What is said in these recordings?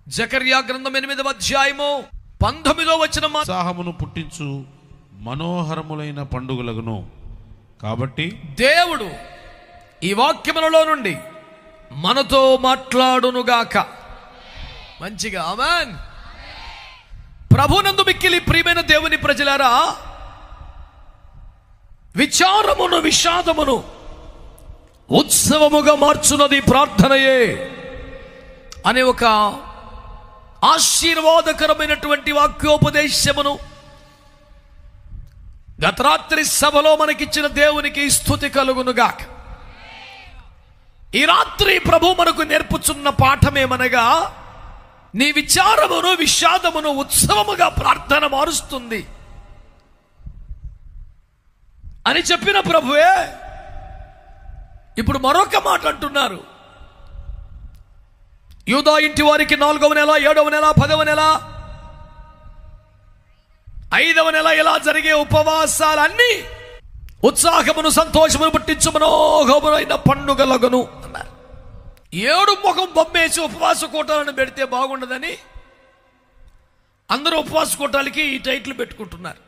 జకర్యా గ్రంథం 8వ అధ్యాయము 19వ వచనం, ఉత్సాహమును పుట్టించు మనోహరములైన పండుగలగును. కాబట్టి దేవుడు ఈ వాక్యములలో నుండి మనతో మాట్లాడునుగాక. మంచిగా ఆమేన్. ప్రభునందు మిక్కిలి ప్రియమైన దేవుని ప్రజలారా, విచారమును విషాదమును ఉత్సవముగా మార్చున్నది ప్రార్థనయే అనే ఒక ఆశీర్వాదకరమైనటువంటి వాక్యోపదేశమును గత రాత్రి సభలో మనకిచ్చిన దేవునికి స్తుతి కలుగునుగాక. ఈ రాత్రి ప్రభు మనకు నేర్పుచున్న పాఠమేమనగా, నీ విచారమును విషాదమును ఉత్సవముగా ప్రార్థన మారుస్తుంది అని చెప్పిన ప్రభువే ఇప్పుడు మరొక మాట అంటున్నారు. యూదా ఇంటి వారికి 4వ నెల, 7వ నెల, 10వ నెల, 5వ నెల ఇలా జరిగే ఉపవాసాలన్నీ ఉత్సాహమును సంతోషమును పుట్టించు మనోహరమైన పండుగలగును అన్నారు. 7 ముఖం బొమ్మేసి ఉపవాస కూటాలను పెడితే బాగుండదని అందరూ ఉపవాస కూటాలకి ఈ టైటిల్ పెట్టుకుంటున్నారు.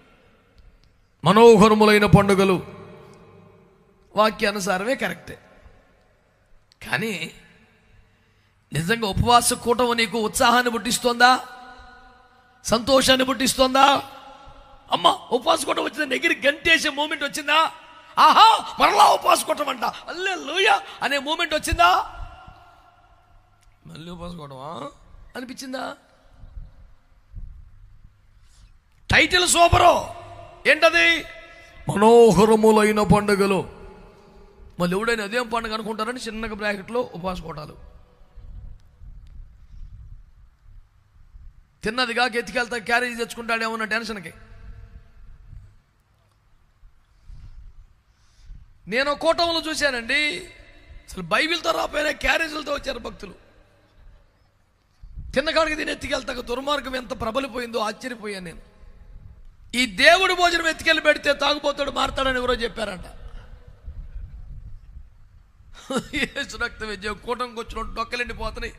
మనోహరములైన పండుగలు వాక్యానుసారమే కరెక్టే, కానీ నిజంగా ఉపవాస కూటము నీకు ఉత్సాహాన్ని పుట్టిస్తోందా, సంతోషాన్ని పుట్టిస్తోందా? అమ్మ ఉపవాస కూటం వచ్చిందా, ఎగిరి గంటేసే మూమెంట్ వచ్చిందా? ఆహా మరలా ఉపవాస కూటం అంట హల్లెలూయా అనే మూమెంట్ వచ్చిందా? మళ్ళీ ఉపవాస కూటమా అనిపించిందా? టైటిల్ సూపరు, ఏంటది? మనోహరములైన పండుగలు. మళ్ళీ ఎవడైనా అదేం పండుగ అనుకుంటారని చిన్నగా బ్రాకెట్లో ఉపవాస కూటాలు. తిన్నదిగా ఎత్తికెళ్తా క్యారేజీ తెచ్చుకుంటాడేమన్న టెన్షన్కి. నేను కూటంలో చూశానండి, అసలు బైబిల్తో రాపోయినా క్యారేజీలతో వచ్చారు భక్తులు. తిన్నకాడికి దీన్ని ఎత్తికెళ్తాక దుర్మార్గం ఎంత ప్రబలిపోయిందో ఆశ్చర్యపోయాను నేను. ఈ దేవుడు భోజనం ఎత్తికెళ్ళి పెడితే తాగుపోతాడు మారతాడని ఎవరో చెప్పారంట. యేసు రక్తం విద్య కూటంకి వచ్చిన డొక్కలెండిపోతున్నాయి,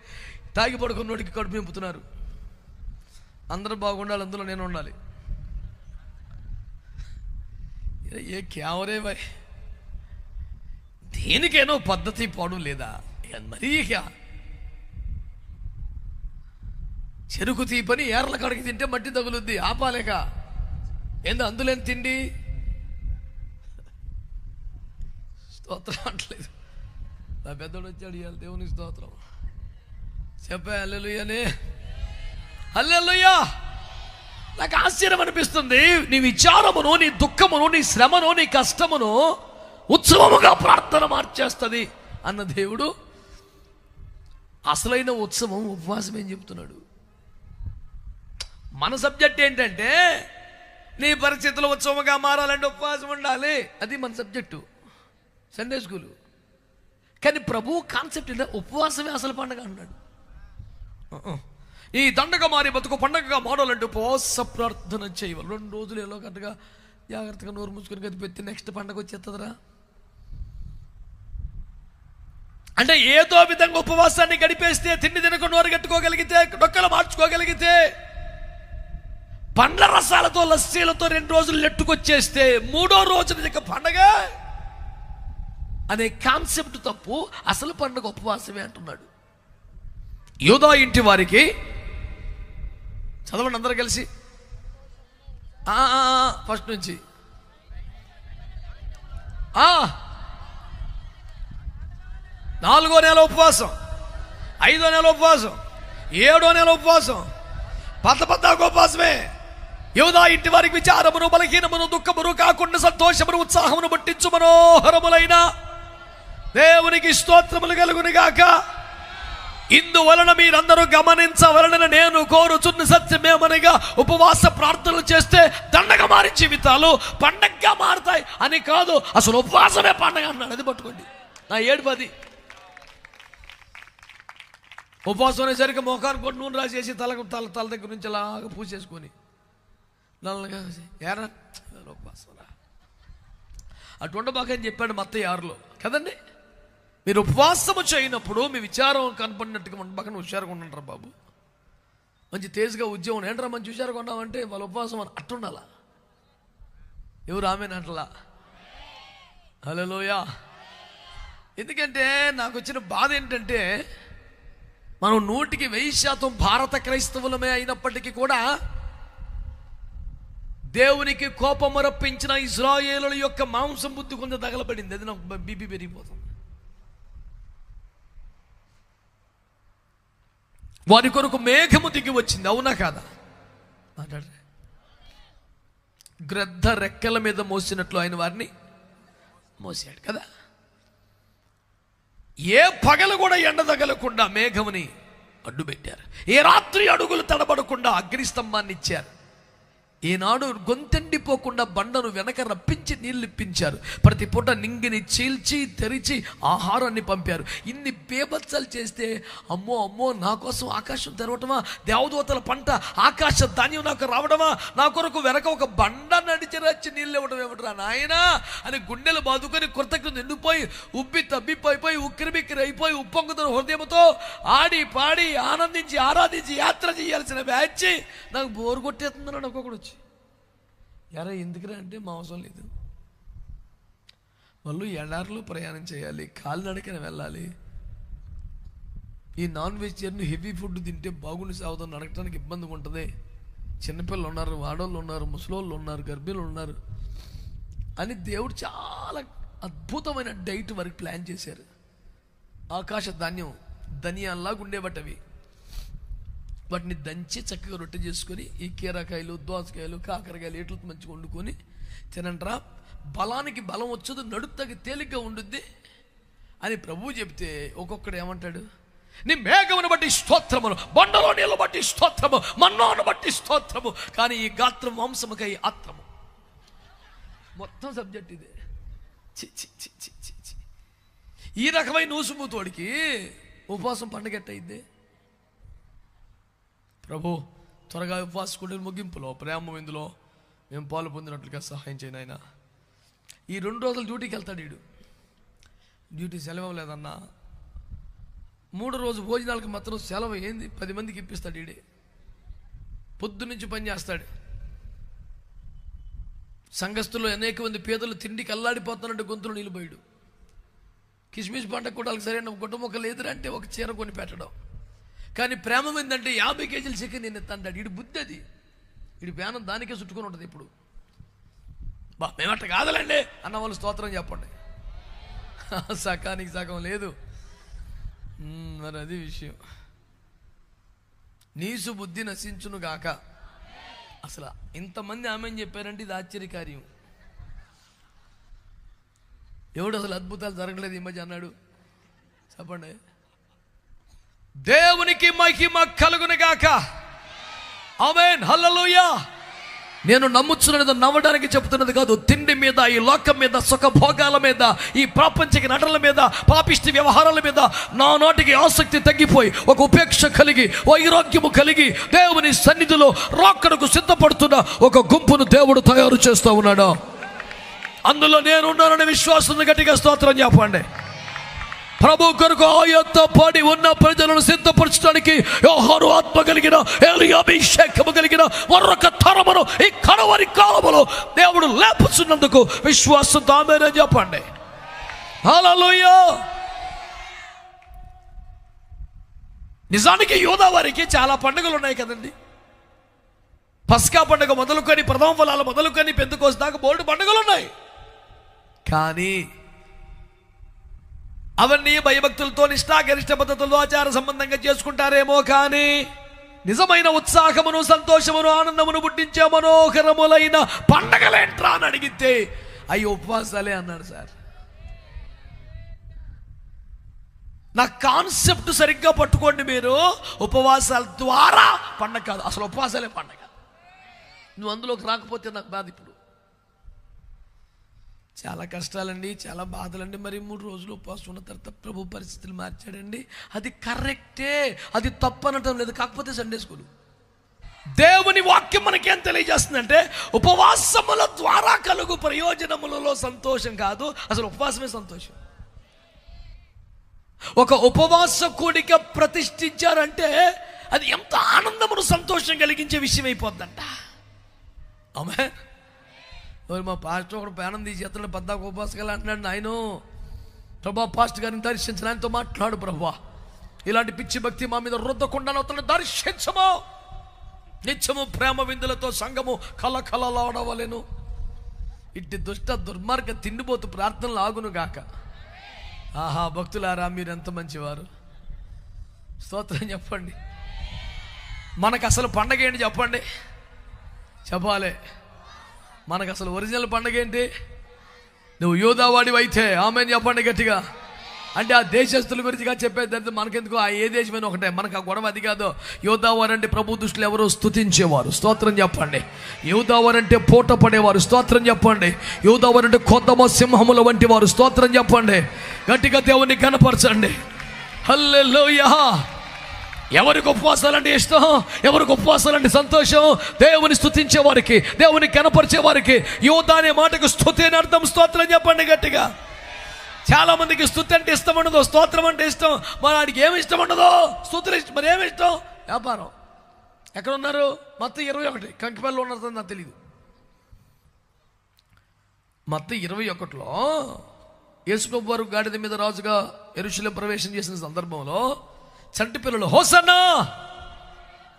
తాగి పడుకున్నోడికి కడుపు నింపుతున్నారు. అందరూ బాగుండాలి, అందులో నేను ఉండాలి. ఏ క్యావరే బాయ్, దేనికైనా పద్ధతి పాడు లేదా? మరీ చెరుకు తీపని ఏర్ల కడికి తింటే మట్టి తగులుద్ది, ఆపాలేక ఏందో అందులేని తిండి. స్తోత్రం అంటలేదు, నా పెద్దోడు వచ్చాడు ఇవాళ, దేవునికి స్తోత్రం చెప్పా. హల్లెలూయానే, హల్లెలూయా. నాకు ఆశ్చర్యం అనిపిస్తుంది. నీ విచారమును, నీ దుఃఖమును, నీ శ్రమను, నీ కష్టమును ఉత్సవముగా ప్రార్థన మార్చేస్తుంది అన్న దేవుడు అసలైన ఉత్సవం ఉపవాసం ఏం చెప్తున్నాడు? మన సబ్జెక్ట్ ఏంటంటే నీ పరిస్థితులు ఉత్సవముగా మారాలంటే ఉపవాసం ఉండాలి, అది మన సబ్జెక్టు, సండే స్కూలు. కానీ ప్రభు కాన్సెప్ట్ ఏంటంటే ఉపవాసమే అసలు పండగ అన్నాడు. ఈ దండగ మారి బతుకు పండగగా మారాలంటే ఉపవాస ప్రార్థన చేయవాలి. 2 రోజులు ఏలో కరెక్ట్గా జాగ్రత్తగా నోరు మూసుకొని గది పెట్టి నెక్స్ట్ పండగ వచ్చేస్తుందిరా అంటే ఏదో విధంగా ఉపవాసాన్ని గడిపేస్తే, తిండి తినక నోరు కట్టుకోగలిగితే, డొక్కలు మార్చుకోగలిగితే, పండ్ల రసాలతో లస్సీలతో 2 రోజులు నెట్టుకొచ్చేస్తే 3వ రోజున ఇక పండగ అనే కాన్సెప్ట్ తప్పు. అసలు పండుగ ఉపవాసమే అంటున్నాడు. యూదా ఇంటి వారికి చదవండి అందరూ కలిసి, ఫస్ట్ నుంచి. 4వ నెల ఉపవాసం, 5వ నెల ఉపవాసం, 7వ నెల ఉపవాసం, పద్దాకు ఉపవాసమే. యూదా ఇంటి వారికి విచారమును బలహీనమును దుఃఖమును కాకుండా సంతోషమును ఉత్సాహమును పుట్టించు మనోహరములైన దేవునికి స్తోత్రములు కలుగునుగాక. ఇందువలన మీరందరూ గమనించవలన నేను కోరుచున్న సత్యమేమనగా, ఉపవాస ప్రార్థనలు చేస్తే దండగ మారి జీవితాలు పండగగా మారుతాయి అని కాదు, అసలు ఉపవాసమే పండగ అన్నాడు. అది పట్టుకోండి. నా 7-10 ఉపవాసం అనేసరికి మొఖానికి కొన్ని నూనె రాసేసి తల దగ్గర నుంచి అలాగా పూసేసుకొని నల్లగా ఏరా ఉపవాసం అటు ఉండబాకని చెప్పాడు మత్తయి 6లో కదండి. మీరు ఉపవాసము చేయనప్పుడు మీ విచారం కనపడినట్టుగా మన పక్కన హుషారుగా ఉండంటారు బాబు. మంచి తేజగా ఉద్యోగం ఏంట్రా మంచి చూశారు కొన్నామంటే వాళ్ళ ఉపవాసం అట్టుండాల. ఎవరు ఆమెనంటలా? హల్లెలూయా. ఎందుకంటే నాకు వచ్చిన బాధ ఏంటంటే మనం 100% భారత క్రైస్తవులమే అయినప్పటికీ కూడా దేవునికి కోపం రప్పించిన ఇశ్రాయేలుల యొక్క మాంసం బుద్ధి కొంచెం తగలబడింది. అది నాకు బీపీ పెరిగిపోతుంది. వారి కొరకు మేఘము దిగి వచ్చింది, అవునా కాదా? మాట్లాడరే. గ్రద్ద రెక్కల మీద మోసినట్లు ఆయన వారిని మోసాడు కదా. ఏ పగలు కూడా ఎండ తగలకుండా మేఘముని అడ్డు పెట్టారు. ఏ రాత్రి అడుగులు తడబడకుండా అగ్నిస్తంభాన్ని ఇచ్చారు. ఈనాడు గొంతెండిపోకుండా బండను వెనక రప్పించి నీళ్ళు ఇప్పించారు. ప్రతి పూట నింగిని చీల్చి తెరిచి ఆహారాన్ని పంపారు. ఇన్ని బేబత్సలు చేస్తే అమ్మో అమ్మో నా కోసం ఆకాశం తెరవటమా, దేవదూతల పంట ఆకాశ ధాన్యం నాకు రావడమా, నా కొరకు వెనక ఒక బండ నడిచి వచ్చి నీళ్ళు ఇవ్వడం ఏమిట్రా నాయనా అని గుండెలు బాదుకొని కృతజ్ఞత నిండిపోయి ఉబ్బి తబ్బిపోయిపోయి ఉక్కిరిబిక్కిరి అయిపోయి ఉప్పొంగుతున్న హృదయంతో ఆడి పాడి ఆనందించి ఆరాధించి యాత్ర చేయాల్సిన బ్యాచ్ నాకు బోరు కొట్టేస్తుందని ఒక్కొక్కడు వచ్చి ఎరా ఎందుకురా అంటే మాంసం లేదు, వాళ్ళు ఎడారిలో ప్రయాణం చేయాలి, కాలినడకన వెళ్ళాలి, ఈ నాన్ వెజిటేరియన్ హెవీ ఫుడ్ తింటే బాగుండి సాగుతాం, నడకడానికి ఇబ్బందిగా ఉంటుంది, చిన్నపిల్లలు ఉన్నారు, వాడోళ్ళు ఉన్నారు, ముసలోళ్ళు ఉన్నారు, గర్భిణులు ఉన్నారు అని దేవుడు చాలా అద్భుతమైన డైట్ వరకు ప్లాన్ చేశారు. ఆకాశ ధాన్యం ధనియాల్లాగా ఉండేవటవి, వాటిని దంచి చక్కగా రొట్టె చేసుకొని ఈ కీరకాయలు దోసకాయలు కాకరకాయలు ఎట్లతో మంచిగా వండుకొని తినంటారా, బలానికి బలం వచ్చదు, నడుపుతకి తేలిగ్గా ఉండుద్ది అని ప్రభువు చెప్తే ఒక్కొక్కడు ఏమంటాడు, నీ మేఘమును బట్టి స్తోత్రమును, బండలో నీళ్ళు బట్టి స్తోత్రము, మన్నాను బట్టి స్తోత్రము, కానీ ఈ గాత్రం మాంసముకై ఆత్రము. మొత్తం సబ్జెక్ట్ ఇదే. చి చి చి చి చి చి. ఈ రకమైన ఊసుమూతోడికి ఉపవాసం పండగెట్టయిద్దే. ప్రభు త్వరగా ఉపవాస కూడిన ముగింపులో ప్రేమ విందులో మేము పాలు పొందినట్లుగా సహాయం చేయను ఆయన. ఈ 2 రోజులు డ్యూటీకి వెళ్తాడు వీడు, డ్యూటీ సెలవు లేదన్నా, 3 రోజు భోజనాలకు మాత్రం సెలవు ఏంది 10 మందికి ఇప్పిస్తాడు వీడే. పొద్దు నుంచి పని చేస్తాడు. సంఘస్థుల్లో అనేక మంది పేదలు తిండికి అల్లాడిపోతున్నట్టు గొంతులు నిలిపోయాడు. కిస్మిస్ పంటకు కూడా వాళ్ళకి సరైన గుడ్డ మొక్కలు ఎదురంటే ఒక చీర కొని పెట్టడం. కానీ ప్రేమ ఏంటంటే 50 కేజీలు చికెన్ నేను ఎత్తంటాడు. వీడి బుద్ధి అది, వీడి ప్యానం దానికే చుట్టుకొని ఉంటుంది. ఇప్పుడు బా మేమట్ట కాదలండి అన్న వాళ్ళు స్తోత్రం చెప్పండి. సకానికి సగం లేదు మరి అది విషయం. నీసు బుద్ధి నశించును గాక. అసలు ఇంతమంది ఆమెను చెప్పారంటే ఇది ఆశ్చర్యకార్యం. ఎవడు అసలు అద్భుతాలు జరగలేదు ఈ మధ్య అన్నాడు చెప్పండి. దేవునికి మహిమ కలుగును గాక. ఆమేన్, హల్లెలూయా. నేను నమ్ముచున్నది నవ్వడానికి చెప్తున్నది కాదు. తిండి మీద, ఈ లోకం మీద, సుఖభోగాల మీద, ఈ ప్రాపంచిక నటనల మీద, పాపిష్టి వ్యవహారాల మీద నా నాటికి ఆసక్తి తగ్గిపోయి ఒక ఉపేక్ష కలిగి, వైరాగ్యము కలిగి దేవుని సన్నిధిలో రాకడకు సిద్ధపడుతున్న ఒక గుంపును దేవుడు తయారు చేస్తూ ఉన్నాడు. అందులో నేనున్నానని విశ్వాసం గట్టిగా స్తోత్రం చెప్పండి. ప్రభు కొరకు ఆయత్త పడి ఉన్న ప్రజలను సిద్ధపరచడానికి యోహాను ఆత్మ కలిగిన, ఏలియా అభిషేకము కలిగిన మరొక తరమును ఈ కడవరి కాలములో దేవుడు లేపుచున్నందుకు విశ్వాసంతో ఆమేన్ అని చెప్పండి. హల్లెలూయా. నిజానికి యూదా వారికి చాలా పండుగలు ఉన్నాయి కదండి. పస్కా పండుగ మొదలుకొని, ప్రథమ ఫలాలు మొదలుకొని, పెంతెకోస్తు దాకా బోల్డు పండుగలు ఉన్నాయి. కానీ అవన్నీ భయభక్తులతో, నిష్ఠాగరిష్ట పద్ధతులతో ఆచార సంబంధంగా చేసుకుంటారేమో, కానీ నిజమైన ఉత్సాహమును, సంతోషమును, ఆనందమును పుట్టించే మనోహరములైన పండగలేంట్రా అని అడిగితే అయ్యో ఉపవాసాలే అన్నాడు. సార్ నా కాన్సెప్ట్ సరిగ్గా పట్టుకోండి మీరు. ఉపవాసాల ద్వారా పండగ కాదు, అసలు ఉపవాసాలే పండగ. నువ్వు అందులోకి రాకపోతే నాకు బాధ. ఇప్పుడు చాలా కష్టాలండి, చాలా బాధలండి. మరి 3 రోజులు ఉపవాసం ఉన్న తర్వాత ప్రభు పరిస్థితులు మార్చాడండి. అది కరెక్టే, అది తప్పనటం లేదు. కాకపోతే సండే స్కూల్ దేవుని వాక్యం మనకేం తెలియజేస్తుందంటే ఉపవాసముల ద్వారా కలుగు ప్రయోజనములలో సంతోషం కాదు, అసలు ఉపవాసమే సంతోషం. ఒక ఉపవాస కూడిక ప్రతిష్ఠించారంటే అది ఎంత ఆనందమును, సంతోషం కలిగించే విషయం అయిపోద్దంట. ఆమె మా పాస్టర్ ఒకడు ప్రాణం తీసి ఎత్తడు పద్దాకు ఉపవాసకాలు అంటున్నాడు. ఆయన ప్రభా పాస్టర్ గారిని దర్శించిన ఆయనతో మాట్లాడు ప్రభా, ఇలాంటి పిచ్చి భక్తి మా మీద రుద్దకుండా అతను దర్శించము, నిత్యము ప్రేమ విందులతో సంఘము కలకలలాడవలెను. ఇట్టి దుష్ట దుర్మార్గ తిండిపోతు ప్రార్థనలు ఆగును గాక. ఆహా భక్తులారా, మీరు ఎంత మంచివారు, స్తోత్రం చెప్పండి. మనకు అసలు పండగ ఏంటి చెప్పండి, చెప్పాలి. మనకు అసలు ఒరిజినల్ పండగ ఏంటి? నువ్వు యూదావాడివి అయితే ఆమెను చెప్పండి గట్టిగా. అంటే ఆ దేశస్తుల గురించి చెప్పేది మనకెందుకు, ఆ ఏ దేశమైనా ఒకటే, మనకు ఆ గొడవ అది కాదు. యూదావారు అంటే ప్రభు దృష్టిలో ఎవరు స్తుతించేవారు, స్తోత్రం చెప్పండి. యూదావారు అంటే పూట పడేవారు, స్తోత్రం చెప్పండి. యూదావారు అంటే కొద్దమ సింహముల వంటి వారు, స్తోత్రం చెప్పండి. గట్టిగా దేవుని కనపరచండి. హల్లెలూయా. ఎవరికి ఉపవాసాలంటే ఇష్టం, ఎవరికి ఉపవాసాలంటే సంతోషం? దేవుని స్తుతించే వారికి, దేవుని కనపరిచే వారికి యూదా అనే మాటకు స్తుతి అని అర్థం. స్తోత్రం చెప్పండి గట్టిగా. చాలా మందికి స్తుతి అంటే ఇష్టం ఉండదు, స్తోత్రం అంటే ఇష్టం. మరి వాడికి ఏమి ఇష్టం ఉండదు, స్తుతులు ఇష్టం. మరి ఏమి ఇష్టం? వ్యాపారం. ఎక్కడ ఉన్నారు? మత్తయి 21 కంకిపల్లిలో ఉన్నారు, నాకు తెలియదు. మత్తయి 21లో యేసుప్రభు వారు గాడిద మీద రాజుగా యెరూషలేము ప్రవేశం చేసిన సందర్భంలో చంటి పిల్లలు హోసన్నా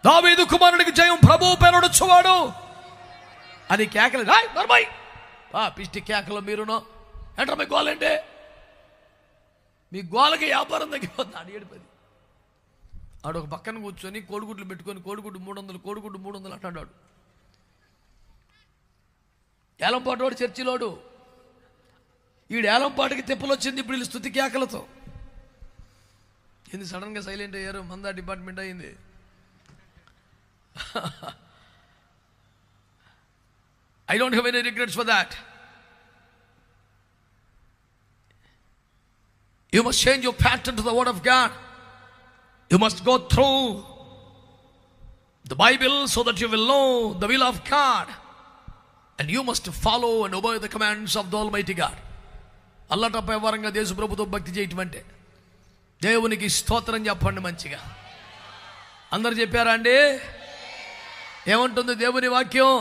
దావీదు కుమారుడికి జయం, ప్రభువు పేరొడొచ్చువాడు అని కేకలు. పిష్టి కేకలు మీరునో ఏంట్రా మీ గోలంటే? మీ గోలకి వ్యాపారం తగ్గిపోతుంది. అడిగేడిపోయింది. ఆడు ఒక పక్కన కూర్చొని కోడిగుడ్లు పెట్టుకొని కోడిగుడ్డు 300 కోడిగుడ్డు 300 అంటాడు. ఏలంపాటు వాడు చర్చిలోడు. ఈడు ఏలంపాటికి తిప్పలు వచ్చింది ఇప్పుడు వీళ్ళు స్తుతి కేకలతో. ఏంది సడన్గా సైలెంట్ అయ్యారు? మందా డిపార్ట్మెంట్ అయింది. I don't have any regrets for that. You must change your pattern to the word of God. You must go through the Bible so that you will know the will of God, and you must follow and obey the commands of the Almighty God. అల్లటపై వారంగా దేశ ప్రభుత్వం భక్తి చేయటం అంటే. దేవునికి స్తోత్రం చెప్పండి మంచిగా. అందరు చెప్పారా అండి? ఏమంటుంది దేవుని వాక్యం?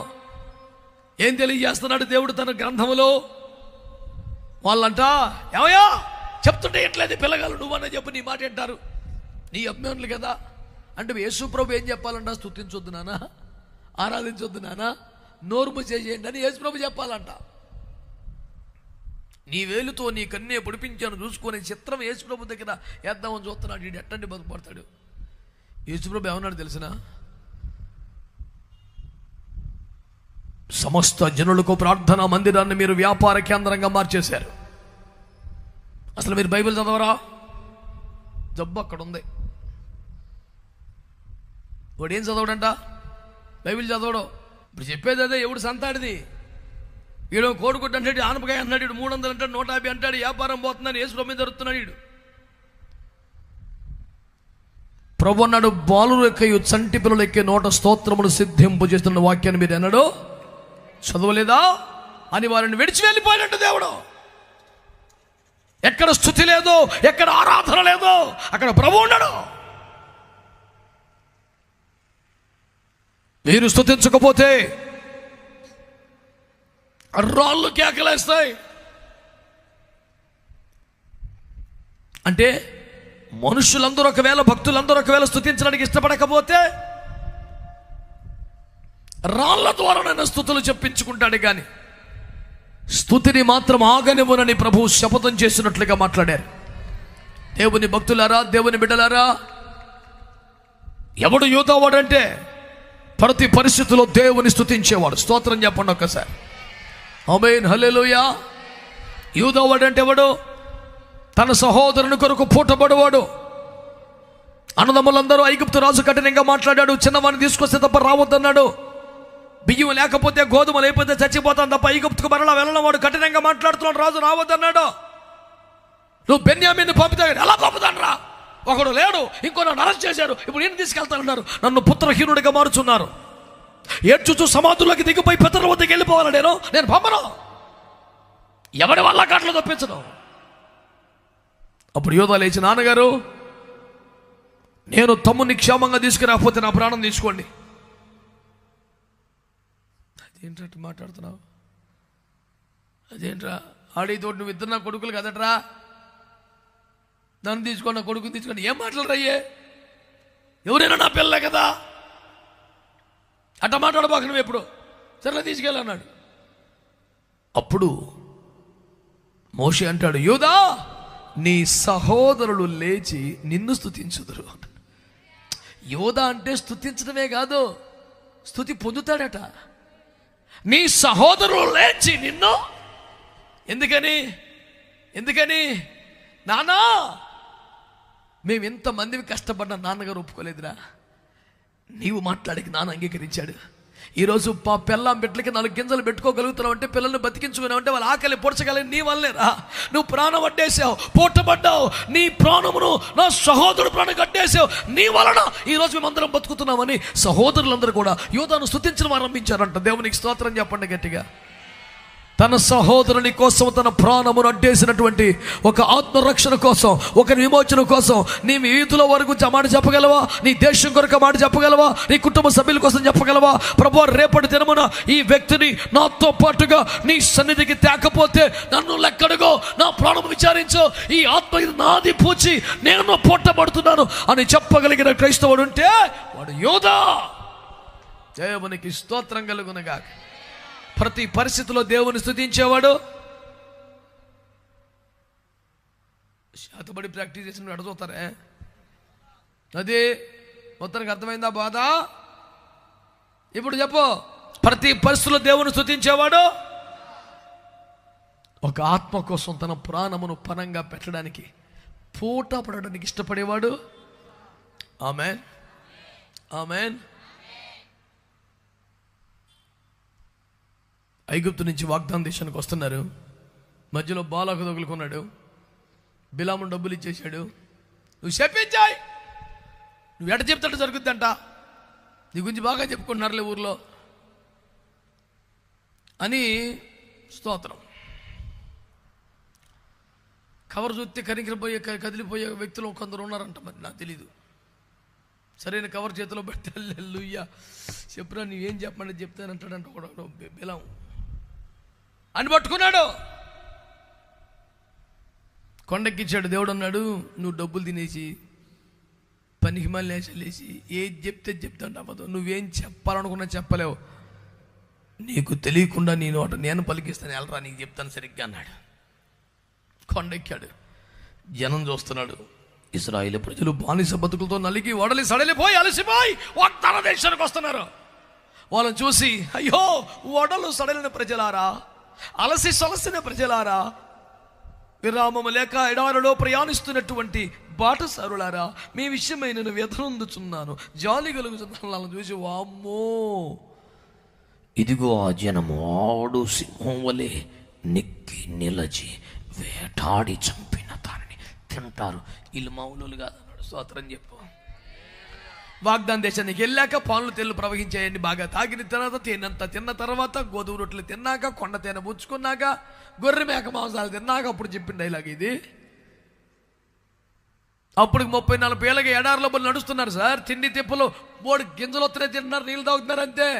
ఏం తెలియజేస్తున్నాడు దేవుడు తన గ్రంథములో? వాళ్ళంట ఏమయ్యా చెప్తుంటే ఎట్లేదు పిల్లగాలు, నువ్వన్నా చెప్పు, నీ మాట అంటారు, నీ అభిమానులు కదా. అంటే యేసు ప్రభు ఏం చెప్పాలంట? స్తుతించొద్దు నానా, ఆరాధించొద్దు నానా, నోరు చేయండి అని యేసు ప్రభు చెప్పాలంట. నీ వేలుతో నీ కన్నే పొడిపించాను చూసుకొని చిత్రం యేసు ప్రభు దగ్గర వేద్దామని చూస్తున్నాడు. వీడు ఎట్టండి బతుకుపడతాడు? యేసు ప్రభు ఏమన్నాడు తెలిసిన? సమస్త జనులకు ప్రార్థనా మందిరాన్ని మీరు వ్యాపార కేంద్రంగా మార్చేశారు. అసలు మీరు బైబిల్ చదవరా? జబ్బు అక్కడ ఉంది. వాడు ఏం చదవడంట? బైబిల్ చదవడు. ఇప్పుడు చెప్పేది అదే. ఎవడు సంతాడిది? వీడు కోడిగుడ్డు అంటాడు, ఆనపకాయ అంటాడు, వీడు 300 అంటాడు, 150 అంటాడు. వ్యాపారం పోతుందని యేసు ప్రభు మీద జరుగుతున్నాడు. వీడు ప్రభు అన్నాడు, బాలురు ఎక్కయు చంటి పిల్లలు ఎక్కే నోట స్తోత్రములు సిద్ధింపు చేస్తున్న వాక్యాన్ని మీరు అన్నాడు చదవలేదా అని వారిని విడిచి వెళ్ళిపోయినట్టు దేవుడు. ఎక్కడ స్తుతి లేదో, ఎక్కడ ఆరాధన లేదో అక్కడ ప్రభు ఉన్నాడు. మీరు స్తుతించకపోతే రాళ్ళు కేకలేస్తాయి. అంటే మనుషులందరూ ఒకవేళ, భక్తులందరూ ఒకవేళ స్తుతించడానికి ఇష్టపడకపోతే రాళ్ల ద్వారానైనా స్తుతులు చెప్పించుకుంటాడు. కానీ స్తుతిని మాత్రం ఆగనివ్వనని ప్రభువు శపథం చేసినట్లుగా మాట్లాడారు. దేవుని భక్తులారా, దేవుని బిడ్డలారా, ఎవడు యూదావాడంటే ప్రతి పరిస్థితిలో దేవుని స్తుతించేవాడు. స్తోత్రం చెప్పండి ఒక్కసారి. ఆమేన్, హల్లెలూయా. యూదావాడు అంటే ఎవడు? తన సహోదరుని కొరకు పూటబడేవాడు. అన్నదమ్ములందరూ ఐగుప్తు రాజు కఠినంగా మాట్లాడాడు. చిన్నవాడిని తీసుకొస్తే తప్ప రావద్దన్నాడు. బియ్యం లేకపోతే, గోధుమ లేకపోతే చచ్చిపోతాను తప్ప ఐగుప్తుకు మరలా వెళ్ళడం. వాడు కఠినంగా మాట్లాడుతున్నాడు. రాజు రావద్దన్నాడు. నువ్వు బెన్యామీన్ని పంపితే ఎలా పంపుతాను రా? ఒకడు లేడు, ఇంకో నన్ను అరెస్ట్ చేశారు, ఇప్పుడు నేను తీసుకెళ్తానన్నారు. నన్ను పుత్రహీనుడిగా మారుచున్నారు. ఏడ్చుచు సమాధుల్లోకి దిగిపోయి పితరుల వద్దకు వెళ్ళిపోవాలి. నేను పంపను. ఎవడి వల్ల కట్లు తప్పించను. అప్పుడు యోధా లేచి, నాన్నగారు నేను తమ్ముని క్షేమంగా తీసుకురాకపోతే నా ప్రాణం తీసుకోండి. అదేంటట్టు మాట్లాడుతున్నావు? అదేంట్రా ఆడితోటి నువ్వు ఇద్దరు నా కొడుకులు కదట్రా, నన్ను తీసుకోండి, నా కొడుకుని తీసుకోండి, ఏం మాట్లాడరయ్యే? ఎవరైనా నా పిల్లలే కదా, అట్ట మాట్లాడబాక నువ్వు ఎప్పుడు. సరే తీసుకెళ్ళన్నాడు. అప్పుడు మోషే అంటాడు, యూదా నీ సహోదరులు లేచి నిన్ను స్తుతించుదురు. యూదా అంటే స్తుతించడమే కాదు, స్తుతి పొందుతాడట. నీ సహోదరులు లేచి నిన్ను, ఎందుకని నానా మేము ఎంతమందివి కష్టపడ్డా నాన్నగారు ఒప్పుకోలేదురా, నీవు మాట్లాడికి నాన్న అంగీకరించాడు. ఈరోజు పెళ్ళాం బిడ్డలకి 4 గింజలు పెట్టుకోగలుగుతున్నావు అంటే, పిల్లల్ని బతికించుకున్నావు అంటే వాళ్ళ ఆకలి పొడచగలిగి నీ వల్లేరా. నువ్వు ప్రాణం అడ్డేసావు, పూటపడ్డావు, నీ ప్రాణమును నా సహోదరుడు ప్రాణం కట్టేసావు, నీ వలన ఈరోజు మేమందరం బతుకుతున్నామని సహోదరులందరూ కూడా యూదాను స్తుతించడం ఆరంభించారంట. దేవునికి స్తోత్రం చెప్పండి గట్టిగా. తన సహోదరుని కోసం తన ప్రాణమును అడ్డేసినటువంటి ఒక ఆత్మరక్షణ కోసం, ఒక విమోచన కోసం నీ వీధుల వరకు మాట చెప్పగలవా? నీ దేశం కొరకు మాట చెప్పగలవా? నీ కుటుంబ సభ్యుల కోసం చెప్పగలవా? ప్రభువా రేపటి దినమున ఈ వ్యక్తిని నాతో పాటుగా నీ సన్నిధికి తేకపోతే నన్ను లెక్కడుగో, నా ప్రాణం విచారించు, ఈ ఆత్మ నాది పూచి నేను పొట్టబడుతున్నాను అని చెప్పగలిగిన క్రైస్తవుడు ఉంటే వాడు యోధా. దేవునికి స్తోత్రం కలుగునగా. ప్రతి పరిస్థితిలో దేవుని స్తుతించేవాడు, శాతబడి ప్రాక్టీస్ చేసిన అడుగుతారే, అది మొత్తానికి అర్థమైందా బాధ? ఇప్పుడు చెప్పు, ప్రతి పరిస్థితిలో దేవుని స్తుతించేవాడు, ఒక ఆత్మ కోసం తన ప్రాణమును పనంగా పెట్టడానికి, పూట పడడానికి ఇష్టపడేవాడు. ఆమేన్, ఆమేన్. ఐగుప్తు నుంచి వాగ్దాన దేశానికి వస్తున్నారు. మధ్యలో బాలాకు తగులుకున్నాడు, బిలాము డబ్బులు ఇచ్చేశాడు. నువ్వు చెప్పించాయి, నువ్వు ఎట చెప్తాడు జరుగుద్దంట, నీ గురించి బాగా చెప్పుకుంటున్నారులే ఊర్లో అని. స్తోత్రం. కవర్ చూస్తే కదిలిపోయే వ్యక్తులు కొందరు ఉన్నారంట, మరి నాకు తెలీదు. సరైన కవర్ చేతిలో పెడితే హల్లెలూయా చెప్పురా, నువ్వేం చెప్పమంటే చెప్తానంటాడంట ఒకడు బిలాము అని పట్టుకున్నాడు. కొండెక్కించాడు. దేవుడు అన్నాడు, నువ్వు డబ్బులు తినేసి పనికి మళ్ళీ వేసి ఏది చెప్తాంట అవ్వదు, నువ్వేం చెప్పాలనుకున్నా చెప్పలేవు, నీకు తెలియకుండా నేను పలికిస్తాను, వెళ్ళరా నీకు చెప్తాను సరిగ్గా అన్నాడు. కొండెక్కాడు. జనం చూస్తున్నాడు. ఇశ్రాయేలు ప్రజలు బానిస బతుకులతో నలిగి వడలి సడలిపోయి అలసిపోయి వాగ్దాన దేశానికి వస్తున్నారు. వాళ్ళని చూసి, అయ్యో వడలు సడలిన ప్రజలారా, అలసి సొలసిన ప్రజలారా, విరామము లేక ఎడారిలో ప్రయాణిస్తున్నటువంటి బాటసారులారా, మీ విషయమై నేను వ్యధనొందుచున్నాను, జాలి కలుగుతున్నాను. వాళ్ళని చూసి, వామ్మో ఇదిగో ఆ జనము ఆడు సింహం వలె నెక్కి నిలచి వేటాడి చంపిన దానిని తింటారు, వీళ్ళు మామూలు కాదన్నాడు. స్తోత్రం చెప్పు. వాగ్దాన దేశానికి వెళ్ళాక పాలు తెల్లు ప్రవహించాయండి. బాగా తాగిన తర్వాత తిన్న తర్వాత గోధుమ రొట్టెలు తిన్నాక, కొండ తేనె పుచ్చుకున్నాక, గొర్రె మేక మాంసాలు తిన్నాక అప్పుడు చెప్పిన డైలాగ్ ఇది. అప్పుడు 30-40 ఏళ్ళకి ఎడారిలో నడుస్తున్నారు సార్, తిండి తిప్పలు 3 గింజలు వస్తున్నాయి, తింటున్నారు, నీళ్ళు తాగుతున్నారు అంతే.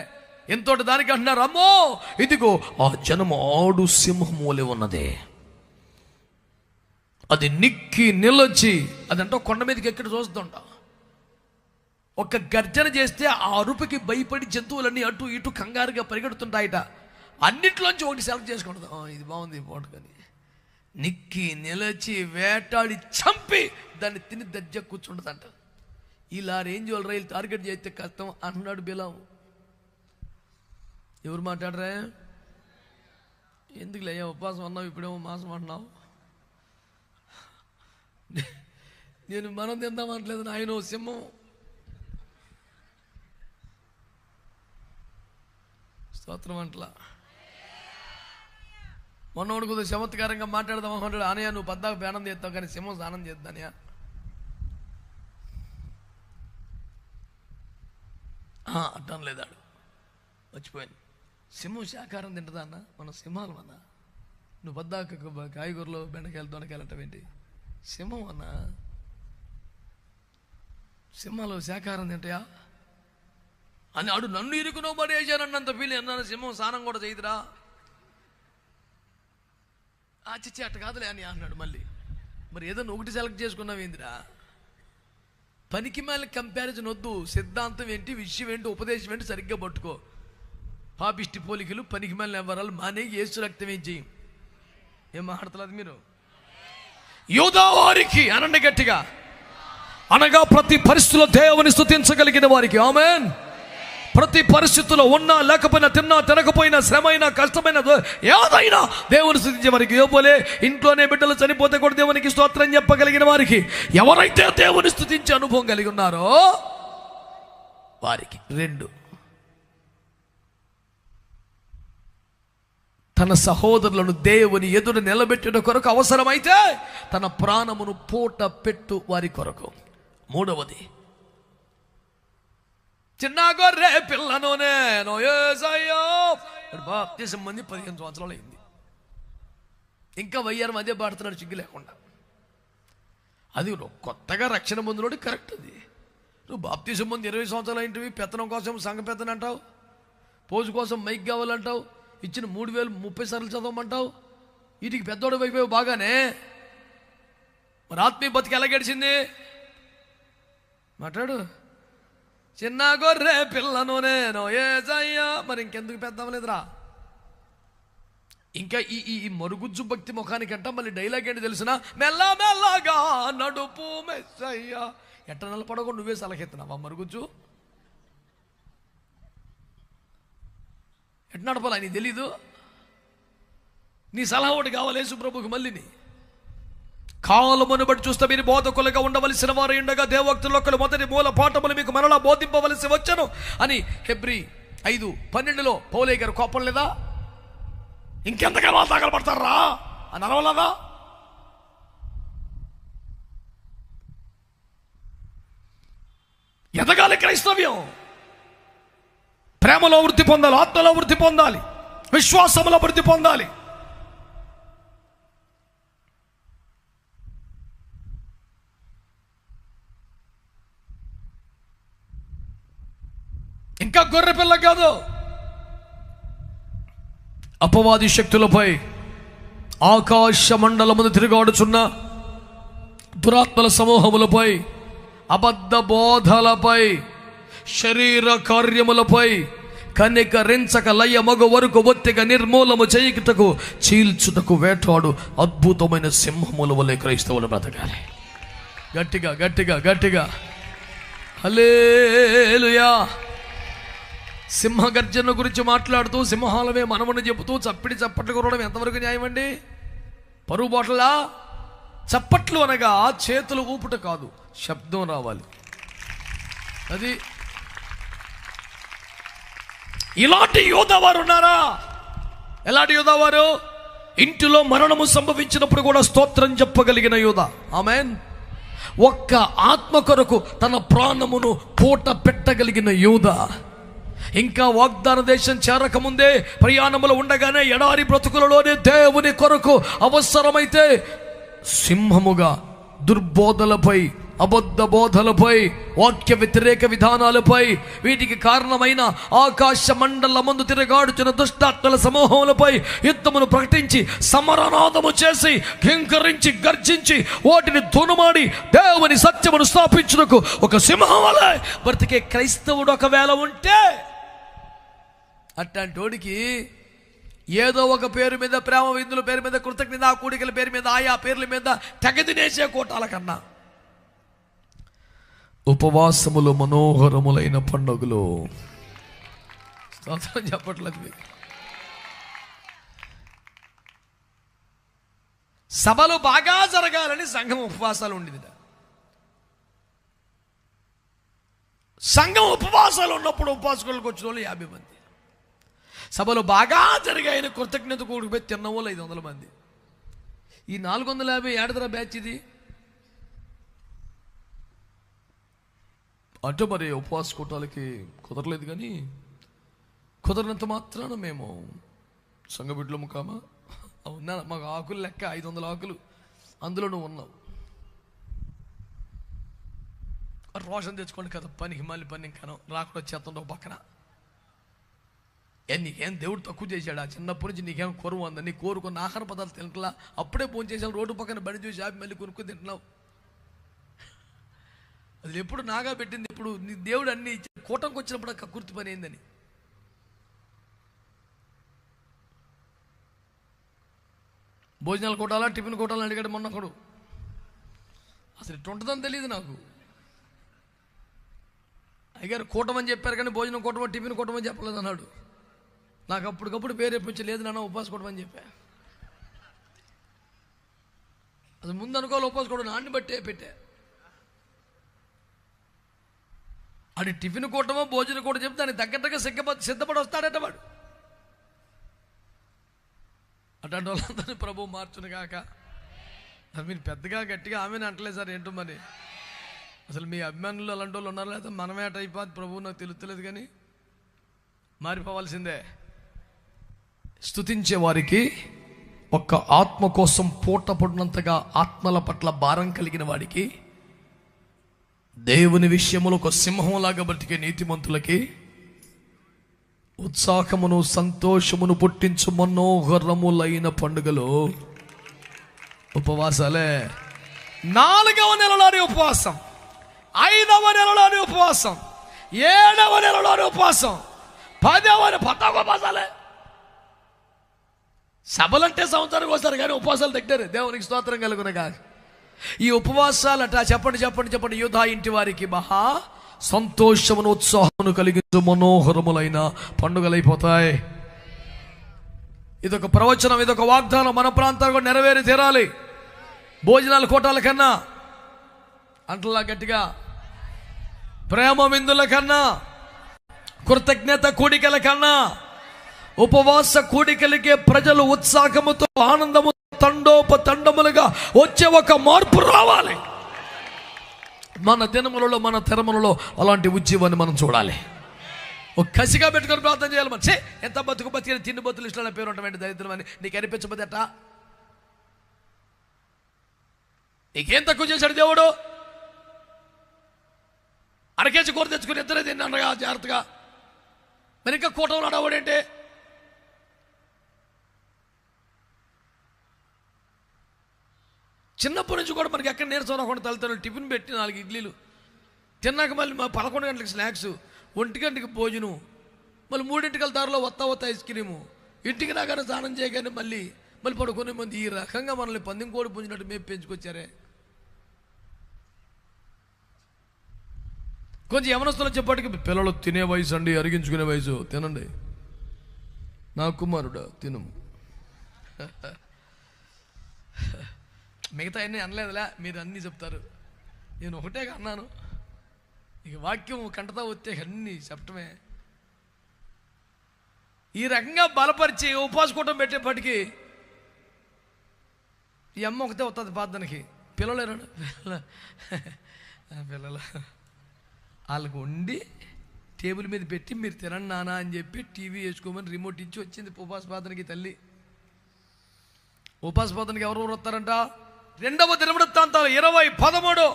ఎంతోటి దానికి అంటున్నారు, అమ్మో ఇదిగో ఆ జనం ఆడు సింహం వలె ఉన్నదే, అది నిక్కి నిలచి, అదంటే కొండ మీదకి ఎక్కడ చూస్తుంటా, ఒక గర్జన చేస్తే ఆ అరుపుకి భయపడి జంతువులన్నీ అటు ఇటు కంగారుగా పరిగెడుతుంటాయట. అన్నిట్లోంచి ఒకటి సెలెక్ట్ చేసుకుంటుంది, ఇది బాగుంది పోటు కానీ, నిక్కి నిలచి వేటాడి చంపి దాన్ని తిని దజ్జ కూర్చుంటుందంట. ఇలా రేంజ్ వాళ్ళు రైలు టార్గెట్ చేస్తే కష్టం అంటున్నాడు బిలాము. ఎవరు మాట్లాడరా? ఎందుకు లేయా ఉపవాసం అన్నావు, ఇప్పుడేమో మాసం అంటున్నావు. నేను మనం తిందామనట్లేదు, నాయన సింహం. స్తోత్రం అంటలా. మొన్నోడు కొద్దిగా చమత్కారంగా మాట్లాడదాం అంటాడు, అనయ్య నువ్వు పద్దాకు ప్రాణం చేస్తావు కానీ సింహం స్నానం చేద్దానయ్యా. అడ్డం లేదాడు, మర్చిపోయాను. సింహం శాకారం తింటుందా అన్న? మన సింహాలు అన్న, నువ్వు పద్దాక కాయగూరలో బెండకాయలు దొండకాయలు అంటావేంటి? సింహం అన్న. సింహాలు శాకాహారం తింటాయా అని ఆడు నన్ను ఇరుకునో పడేసానన్నంత ఫీల్ అన్నాను. సింహం స్నానం కూడా చేయదురా, చిచ్చి అట్ట కాదులే అని అన్నాడు. మళ్ళీ మరి ఏదైనా ఒకటి సెలెక్ట్ చేసుకున్నావు ఏందిరా? పనికి మళ్ళీ కంపారిజన్ వద్దు. సిద్ధాంతం ఏంటి, విషయం ఏంటి, ఉపదేశం ఏంటి సరిగ్గా పట్టుకో. పాపిష్టి పోలికలు, పనికి మళ్ళీ వ్యవహారాలు మానే యేసు రక్తం ఏం చేయం. ఏం మాట్లాడలేదు మీరు? యూదా వారికి అనండి గట్టిగా, అనగా ప్రతి పరిస్థితుల్లో దేవుని స్తుతించగలిగిన వారికి. ఆమేన్. ప్రతి పరిస్థితుల్లో ఉన్నా లేకపోయినా, తిన్నా తినకపోయినా, శ్రమైనా కష్టమైన ఏదైనా దేవుని స్తుతించే వారికి. యోబులే ఇంట్లోనే బిడ్డలు చనిపోతే కూడా దేవునికి స్తోత్రం చెప్పగలిగిన వారికి, ఎవరైతే దేవుని స్తుతించే అనుభవం కలిగి ఉన్నారో వారికి. 2, తన సహోదరులను దేవుని ఎదురు నిలబెట్టిన కొరకు అవసరమైతే తన ప్రాణమును పూట పెట్టు వారి కొరకు. 3వది, చిన్న గొర్రె పిల్లను నేను యేసయ్యా. బాప్తిసం మంది 15 సంవత్సరాలు అయింది, ఇంకా వయ్యారు అదే పాడుతున్నాడు చిగ్గు లేకుండా. అది కొత్తగా రక్షణ పొందినోడు కరెక్ట్. అది నువ్వు బాప్తిసం ముందు 20 సంవత్సరాలు అయింటివి, పెత్తనం కోసం సంఘ పెత్తనం అంటావు, పోజు కోసం మైక్ కావాలంటావు, ఇచ్చిన 3000 30 సార్లు చదవమంటావు. వీటికి పెద్దోడు అయిపోయావు బాగానే. మరి ఆత్మీయ బతికి ఎలా గడిచింది మాట్లాడు. చిన్న గొర్రె పిల్లను నేను యేసయ్యా. మరి ఇంకెందుకు పెద్దవలేదురా? ఇంకా ఈ మరుగుజ్జు భక్తి ముఖానికంట మళ్ళీ డైలాగ్ ఏంటి తెలిసిన? మెల్ల మెల్లగా నడుపు మెస్సయ్యా. ఎట్ట నిలబడకుండా నువ్వే సలహెత్తున్నావా మరుగుజ్జు? ఎట్ట నడపాలా నీకు తెలీదు? నీ సలహా ఒకటి కావాలి యేసు ప్రభుకి. మళ్ళీని కాలమును బట్టి చూస్తే మీరు బోధకులుగా ఉండవలసిన వారు ఉండగా దేవోక్తుల్లో మొదటి మూల పాఠములు మీకు మరలా బోధింపవలసి వచ్చను అని హెబ్రీ 5:12 పౌలయ్య గారు కోపం లేదా? ఇంకెంతగా తగలబడతారా అని అనవలదా? ఎదగాలి క్రైస్తవ్యం. ప్రేమలో వృద్ధి పొందాలి, ఆత్మలో వృద్ధి పొందాలి, విశ్వాసంలో వృద్ధి పొందాలి. ఇంకా గొర్రె పిల్ల కాదు, అపవాది శక్తులపై, ఆకాశ మండలమును తిరుగాడుచున్న దురాత్మల సమూహములపై, అబద్ధ బోధలపై, శరీర కార్యములపై కనికరించక లయ మగు వరకు ఒత్తిగా నిర్మూలము చేయుటకు చీల్చుటకు వేటాడు అద్భుతమైన సింహముల వలె క్రైస్తవులు బ్రతకాలి. గట్టిగా గట్టిగా గట్టిగా హల్లెలూయా. సింహగర్జన గురించి మాట్లాడుతూ సింహాలమే మనమని చెబుతూ చప్పట్లు కొరవడం ఎంతవరకు న్యాయం అండి? పరువు బాటలా? చప్పట్లు అనగా చేతులు ఊపుట కాదు, శబ్దం రావాలి. అది ఇలాంటి యోధవారు ఉన్నారా? ఎలాంటి యోధవారు? ఇంటిలో మరణము సంభవించినప్పుడు కూడా స్తోత్రం చెప్పగలిగిన యోధ. ఆమేన్. ఒక్క ఆత్మ కొరకు తన ప్రాణమును పూట పెట్టగలిగిన యోధ. ఇంకా వాగ్దాన దేశం చేరకముందే ప్రయాణములు ఉండగానే ఎడారి బ్రతుకులలోనే దేవుని కొరకు అవసరమైతే సింహముగా దుర్బోధలపై, అబద్ధ బోధలపై, వాక్య వ్యతిరేక విధానాలపై, వీటికి కారణమైన ఆకాశ మండల ముందు తిరగాడుచున్న దుష్టాత్మల సమూహములపై యుద్ధమును ప్రకటించి సమరనాదము చేసి కింకరించి గర్జించి వాటిని దునుమాడి దేవుని సత్యమును స్థాపించుటకు ఒక సింహం వలె బ్రతికే క్రైస్తవుడు ఒకవేళ ఉంటే, అట్లాంటోడికి ఏదో ఒక పేరు మీద, ప్రేమ విందుల పేరు మీద, కృతజ్ఞత కూడికల పేరు మీద, ఆయా పేర్ల మీద తెగదినేసే కోటాల కన్నా ఉపవాసములు మనోహరములైన పండుగలు. స్తోత్రం చెప్పట్లేదు మీకు. సభలు బాగా జరగాలని సంఘం ఉపవాసాలు ఉండేది. సంఘం ఉపవాసాలు ఉన్నప్పుడు ఉపవాసకులకు వచ్చిన వాళ్ళు 50 మంది. సభలు బాగా జరిగాయని కృతజ్ఞత కూడిపోయి తిన్న వాళ్ళు 500 మంది. ఈ 450 ఏడదరా బ్యాచ్ ఇది. అంటే మరి ఉపవాస కూటాలకి కుదరలేదు, కానీ కుదరినంత మాత్రాన మేము సంఘ బిడ్డలము కామా? ఉన్నా మాకు ఆకులు లెక్క 500 ఆకులు, అందులో నువ్వు ఉన్నావు. రోషం తెచ్చుకోండి కదా, పనికి మళ్ళీ పని ఇంకాను రాకుండా వచ్చేస్తుండో పక్కన. నీకేం దేవుడు తక్కువ చేశాడు? ఆ చిన్నప్పటి నుంచి నీకేం కొరువు ఉందా? నీ కోరుకున్న ఆహార పదార్థాలు తింటలా, అప్పుడే ఫోన్ చేసాను, రోడ్డు పక్కన బండి చూసి ఆపి మళ్ళీ కొనుక్కొని తింటున్నావు. అది ఎప్పుడు నాగా పెట్టింది? ఇప్పుడు నీ దేవుడు అన్ని కూటంకి వచ్చినప్పుడు కక్కుర్తి పని అయిందని. భోజనాలు కొట్టాలా, టిఫిన్ కొట్టాలని అడిగాడు మొన్న ఒకడు. అసలు ఇట్లా ఉంటుందని తెలియదు నాకు. అయ్యారు కూటమని చెప్పారు కానీ భోజనం కూటమో టిఫిన్ కూటమని చెప్పలేదు అన్నాడు. నాకు అప్పటికప్పుడు పేరు ఎప్పించి, లేదు నాన్న ఉపవాస కూటమని చెప్పా. అది ముందు అనుకోవాలి, ఉపవాస కూటమి నాన్ని బట్టే పెట్టా. అది టిఫిన్ కూటమో భోజనం కూడా చెప్తే దానికి తగ్గట్టుగా సిద్ధపడి వస్తాడట వాడు. అట్లాంటి వాళ్ళందరినీ ప్రభు మార్చును కాక. మీరు పెద్దగా గట్టిగా ఆమెను అంటలేదు సార్, ఏంటో మరి అసలు మీ అభిమానులు అలాంటి వాళ్ళు ఉన్నారు లేదా మనమే అటు అయిపోద్ది ప్రభు నాకు తెలుస్తలేదు, కానీ మారిపోవాల్సిందే. స్తుతించే వారికి ఒక్క ఆత్మ కోసం పూట పడినంతగా ఆత్మల పట్ల భారం కలిగిన వాడికి, దేవుని విషయములో ఒక సింహంలాగా బ్రతికే నీతిమంతులకి ఉత్సాహమును సంతోషమును పుట్టించు మనోహరములైన పండుగలు ఉపవాసాలే. 4వ నెలలోని ఉపవాసం, 5వ నెలలోని ఉపవాసం, 7వ నెలలోని ఉపవాసం, 10వ ఉపవాసాలే. సభలంటే సంవత్సరానికి వస్తారు కానీ ఉపవాసాలు దగ్గరే. దేవునికి స్తోత్రం కలుగునగా. ఈ ఉపవాసాలట చెప్పండి యూదా ఇంటి వారికి మహా సంతోషమును ఉత్సాహమును కలిగించు మనోహరములైన పండుగలైపోతాయి. ఇదొక ప్రవచనం, ఇదొక వాగ్దానం మన ప్రాంతాల్లో నెరవేరి తీరాలి. భోజనాల కోటాల కన్నా, అంటలా గట్టిగా ప్రేమ విందుల కన్నా, కృతజ్ఞత కూడికల కన్నా, ఉపవాస కూడికలకే ప్రజలు ఉత్సాహముతో ఆనందము తండోపతండములుగా వచ్చే ఒక మార్పు రావాలి. మన దినములలో మన తరములలో అలాంటి ఉద్యమాన్ని మనం చూడాలి. ఒక కసిగా పెట్టుకొని ప్రార్థన చేయాలి. మన ఎంత బతుకు బతికిన తిండి బతులు ఇష్టమైన పేరు ఉంటామంటే దరిద్రం అని నీకు అనిపించబోతే ఎట్టా? నీకేం తక్కువ చేశాడు దేవుడు? అరకేసి కూర తెచ్చుకుని ఇద్దరే తిన్నాడుగా జాగ్రత్తగా. మరి ఇంకా కూటంలో అడవాడేంటి? చిన్నప్పటి నుంచి కూడా మనకి ఎక్కడ నీరసం రాకుండా తల్లిదండ్రులు టిఫిన్ పెట్టి 4 ఇడ్లీలు తిన్నాక మళ్ళీ 11 గంటలకు స్నాక్స్, 1 గంటకి భోజనం, మళ్ళీ 3 దారిలో వత్త ఐస్ క్రీము, ఇంటికి రాగానే స్నానం చేయగానే మళ్ళీ పడుకునే మంది ఈ రకంగా మనల్ని పందెం కోడి పుంజినట్టు మేము పెంచుకొచ్చారే. కొంచెం యవనస్తులు చెప్పటికి పిల్లలు తినే వయసు అండి, అరిగించుకునే వయసు, తినండి నా కుమారుడా తినము. మిగతా అన్నీ అనలేదులే, మీరు అన్నీ చెప్తారు, నేను ఒకటే అన్నాను. ఇక వాక్యం కంటతా వస్తే అన్నీ చెప్పటమే. ఈ రకంగా బలపరిచి ఉపవాసకూటం పెట్టేప్పటికీ ఈ అమ్మ ఒకటే వస్తుంది ప్రార్థనకి. పిల్లలు వాళ్ళకు వండి టేబుల్ మీద పెట్టి మీరు తినండి నాన్న అని చెప్పి టీవీ వేసుకోమని రిమోట్ ఇచ్చి వచ్చింది ఉపవాస ప్రార్థనకి తల్లి. ఉపవాస ప్రార్థనకి ఎవరెవరు వస్తారంట? 2వ దినవృత్తాంతాలు 20:13.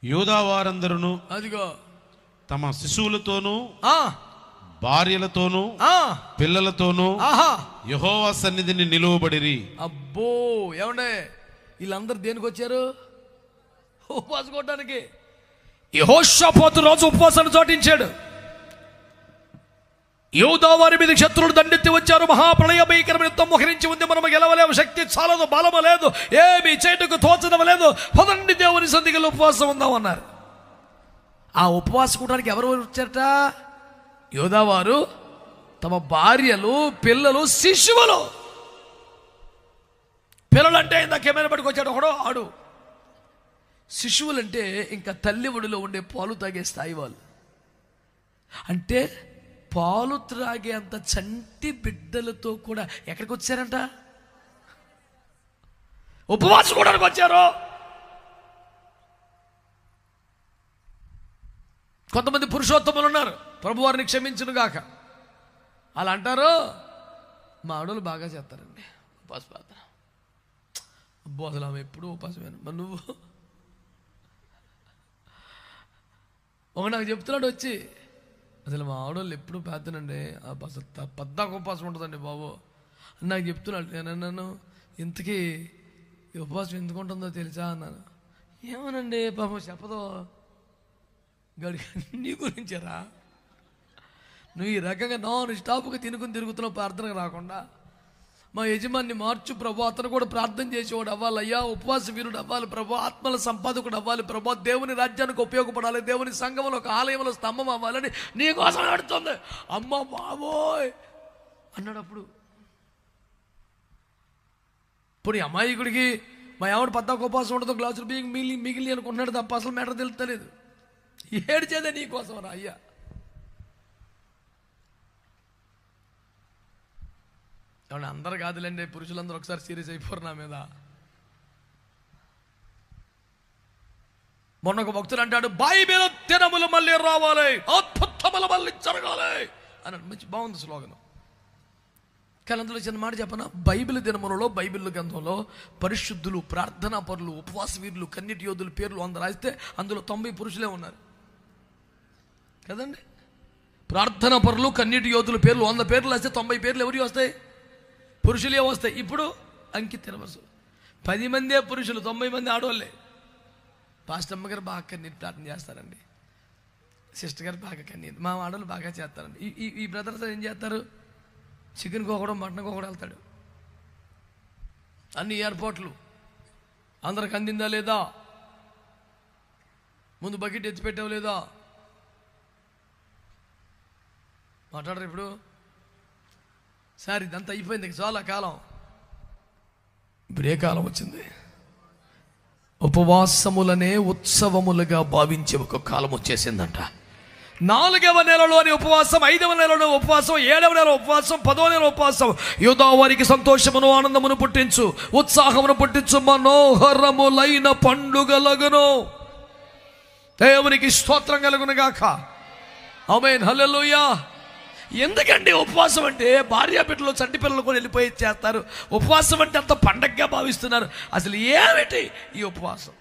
యూదా వారందరూ అదిగో తమ శిశువులతోనూ భార్యలతోనూ పిల్లలతోనూ యెహోవా సన్నిధిని నిలువబడిరి. అబ్బో ఏమండే వీళ్ళందరూ దేనికి వచ్చారు? ఉపవాసం కొట్టడానికి. యెహోషాపాతు రాజు ఉపవాసాన్ని చాటించాడు. యూదా వారి మీద శత్రువులు దండెత్తి వచ్చారు. మహాప్రళయ భయంకరమైన యుద్ధం మోహరించి ఉంది. మనము గెలవలేము, శక్తి చాలదు, బలము లేదు, ఏమి చేయటకు తోచడం లేదు. పదండి దేవుని సన్నిధిలో ఉపవాసం ఉందాం అన్నారు. ఆ ఉపవాసం కూడడానికి ఎవరు వచ్చారట? యూదా వారు, తమ భార్యలు, పిల్లలు, శిశువులు. పిల్లలంటే ఇందాకేమైనా పట్టుకొచ్చాడు ఒకడు ఆడు. శిశువులంటే ఇంకా తల్లి ఒడిలో ఉండే పాలు తాగే స్థాయి వాళ్ళు. అంటే పాలు త్రాగే అంత చంటి బిడ్డలతో కూడా ఎక్కడికి వచ్చారంట? ఉపవాసం కూడా వచ్చారు. కొంతమంది పురుషోత్తములు ఉన్నారు, ప్రభువారిని క్షమించును గాక. అలా అంటారు, మా ఆడోళ్ళు బాగా చేస్తారండి ఉపవాస ప్రార్థన. అబ్బో అసలు ఆమె ఎప్పుడు ఉపవాసమేనా? మరి నువ్వు ఒక నాకు చెప్తున్నాడు వచ్చి, అసలు మా ఆడవాళ్ళు ఎప్పుడు పెద్దనండి అసలు పద్దాకు ఉపవాసం ఉంటుందండి బాబు అని నాకు చెప్తున్నాడు. నేను అన్నాను, ఇంతకీ ఈ ఉపవాసం ఎందుకు ఉంటుందో తెలుసా అన్నాను. ఏమోనండి పాపం చెప్పదో గడికి నీ గురించారా, నువ్వు ఈ రకంగా నాన్ స్టాప్గా తిరుగుతున్నావు ప్రార్థనకు రాకుండా. మా యజమాన్ని మార్చు ప్రభు, అతను కూడా ప్రార్థన చేసేవాడు అవ్వాలి అయ్యా, ఉపవాస వీరుడు అవ్వాలి ప్రభు, ఆత్మల సంపాదకుడు అవ్వాలి ప్రభు, దేవుని రాజ్యానికి ఉపయోగపడాలి, దేవుని సంఘంలో ఒక ఆలయంలో స్తంభం అవ్వాలని నీకోసం ఆడుతుంది. అమ్మ బాబోయ్ అన్నాడు. ఇప్పుడు ఈ అమాయకుడికి మా ఆవిడ పద్దాకు ఉపవాసం ఉండదు, గ్లాసులు మిగిలి అనుకుంటున్నాడు తప్ప అసలు మ్యాటర్ తెలుస్తలేదు. ఏడ్చేదే నీకోసం రా అయ్యా. కాబట్టి అందరు కాదులేండి, పురుషులందరూ ఒకసారి సీరియస్ అయిపోరు నా మీద. మొన్న ఒక భక్తుడు అంటాడు, బైబిల్ దినములు మళ్ళీ రావాలి, అద్భుతములు మళ్ళీ జరగాలి అని మంచి బాగుంది స్లోగన్. కానీ అందులో చిన్న మాట చెప్పనా, బైబిల్ దినములలో బైబిల్ గ్రంథంలో పరిశుద్ధులు, ప్రార్థనా పరులు, ఉపవాస వీరులు, కన్నిటి యోధుల పేర్లు 100 రాస్తే అందులో 90 పురుషులే ఉన్నారు కదండి. ప్రార్థనా పరులు, కన్నిటి యోధుల పేర్లు 100 పేర్లు రాస్తే 90 పేర్లు ఎవరికి వస్తాయి? పురుషులే వస్తాయి. ఇప్పుడు అంకిత తినవసు 10 మందే పురుషులు, 90 మంది ఆడవాళ్ళే. పాస్టర్ అమ్మ గారు బాగా కన్నీటి ప్రార్థన చేస్తారండి, సిస్టర్ గారు బాగా కన్నీటి, మా ఆడవాళ్ళు బాగా చేస్తారండి. ఈ బ్రదర్స్ ఏం చేస్తారు? చికెన్ కోకడం, మటన్ కోకడం వెళ్తాడు. అన్ని ఎయిర్పోర్ట్లు అందరికి అందిందా లేదా, ముందు బకెట్ ఎత్తిపెట్టావు లేదా మాట్లాడరు. ఇప్పుడు సార్ ఇదంతా అయిపోయింది, చాలా కాలం. ఇప్పుడు ఏ కాలం వచ్చింది? ఉపవాసములనే ఉత్సవములుగా భావించే ఒక కాలం వచ్చేసిందంట. 4వ నెలలోని ఉపవాసం, 5వ నెలలో ఉపవాసం, 7వ నెల ఉపవాసం, 10వ నెల ఉపవాసం. యూదా వారికి సంతోషమును ఆనందమును పుట్టించు, ఉత్సాహమును పుట్టించు, మనోహరములైన పండుగలగును. దేవునికి స్తోత్రం కలుగును గాక. ఆమేన్, హల్లెలూయా. ఎందుకండి ఉపవాసం అంటే? భార్య బిడ్డలు, చంటి పిల్లలు కూడా వెళ్ళిపోయి చేస్తారు. ఉపవాసం అంటే అంత పండగగా భావిస్తున్నారు. అసలు ఏమిటి ఈ ఉపవాసం?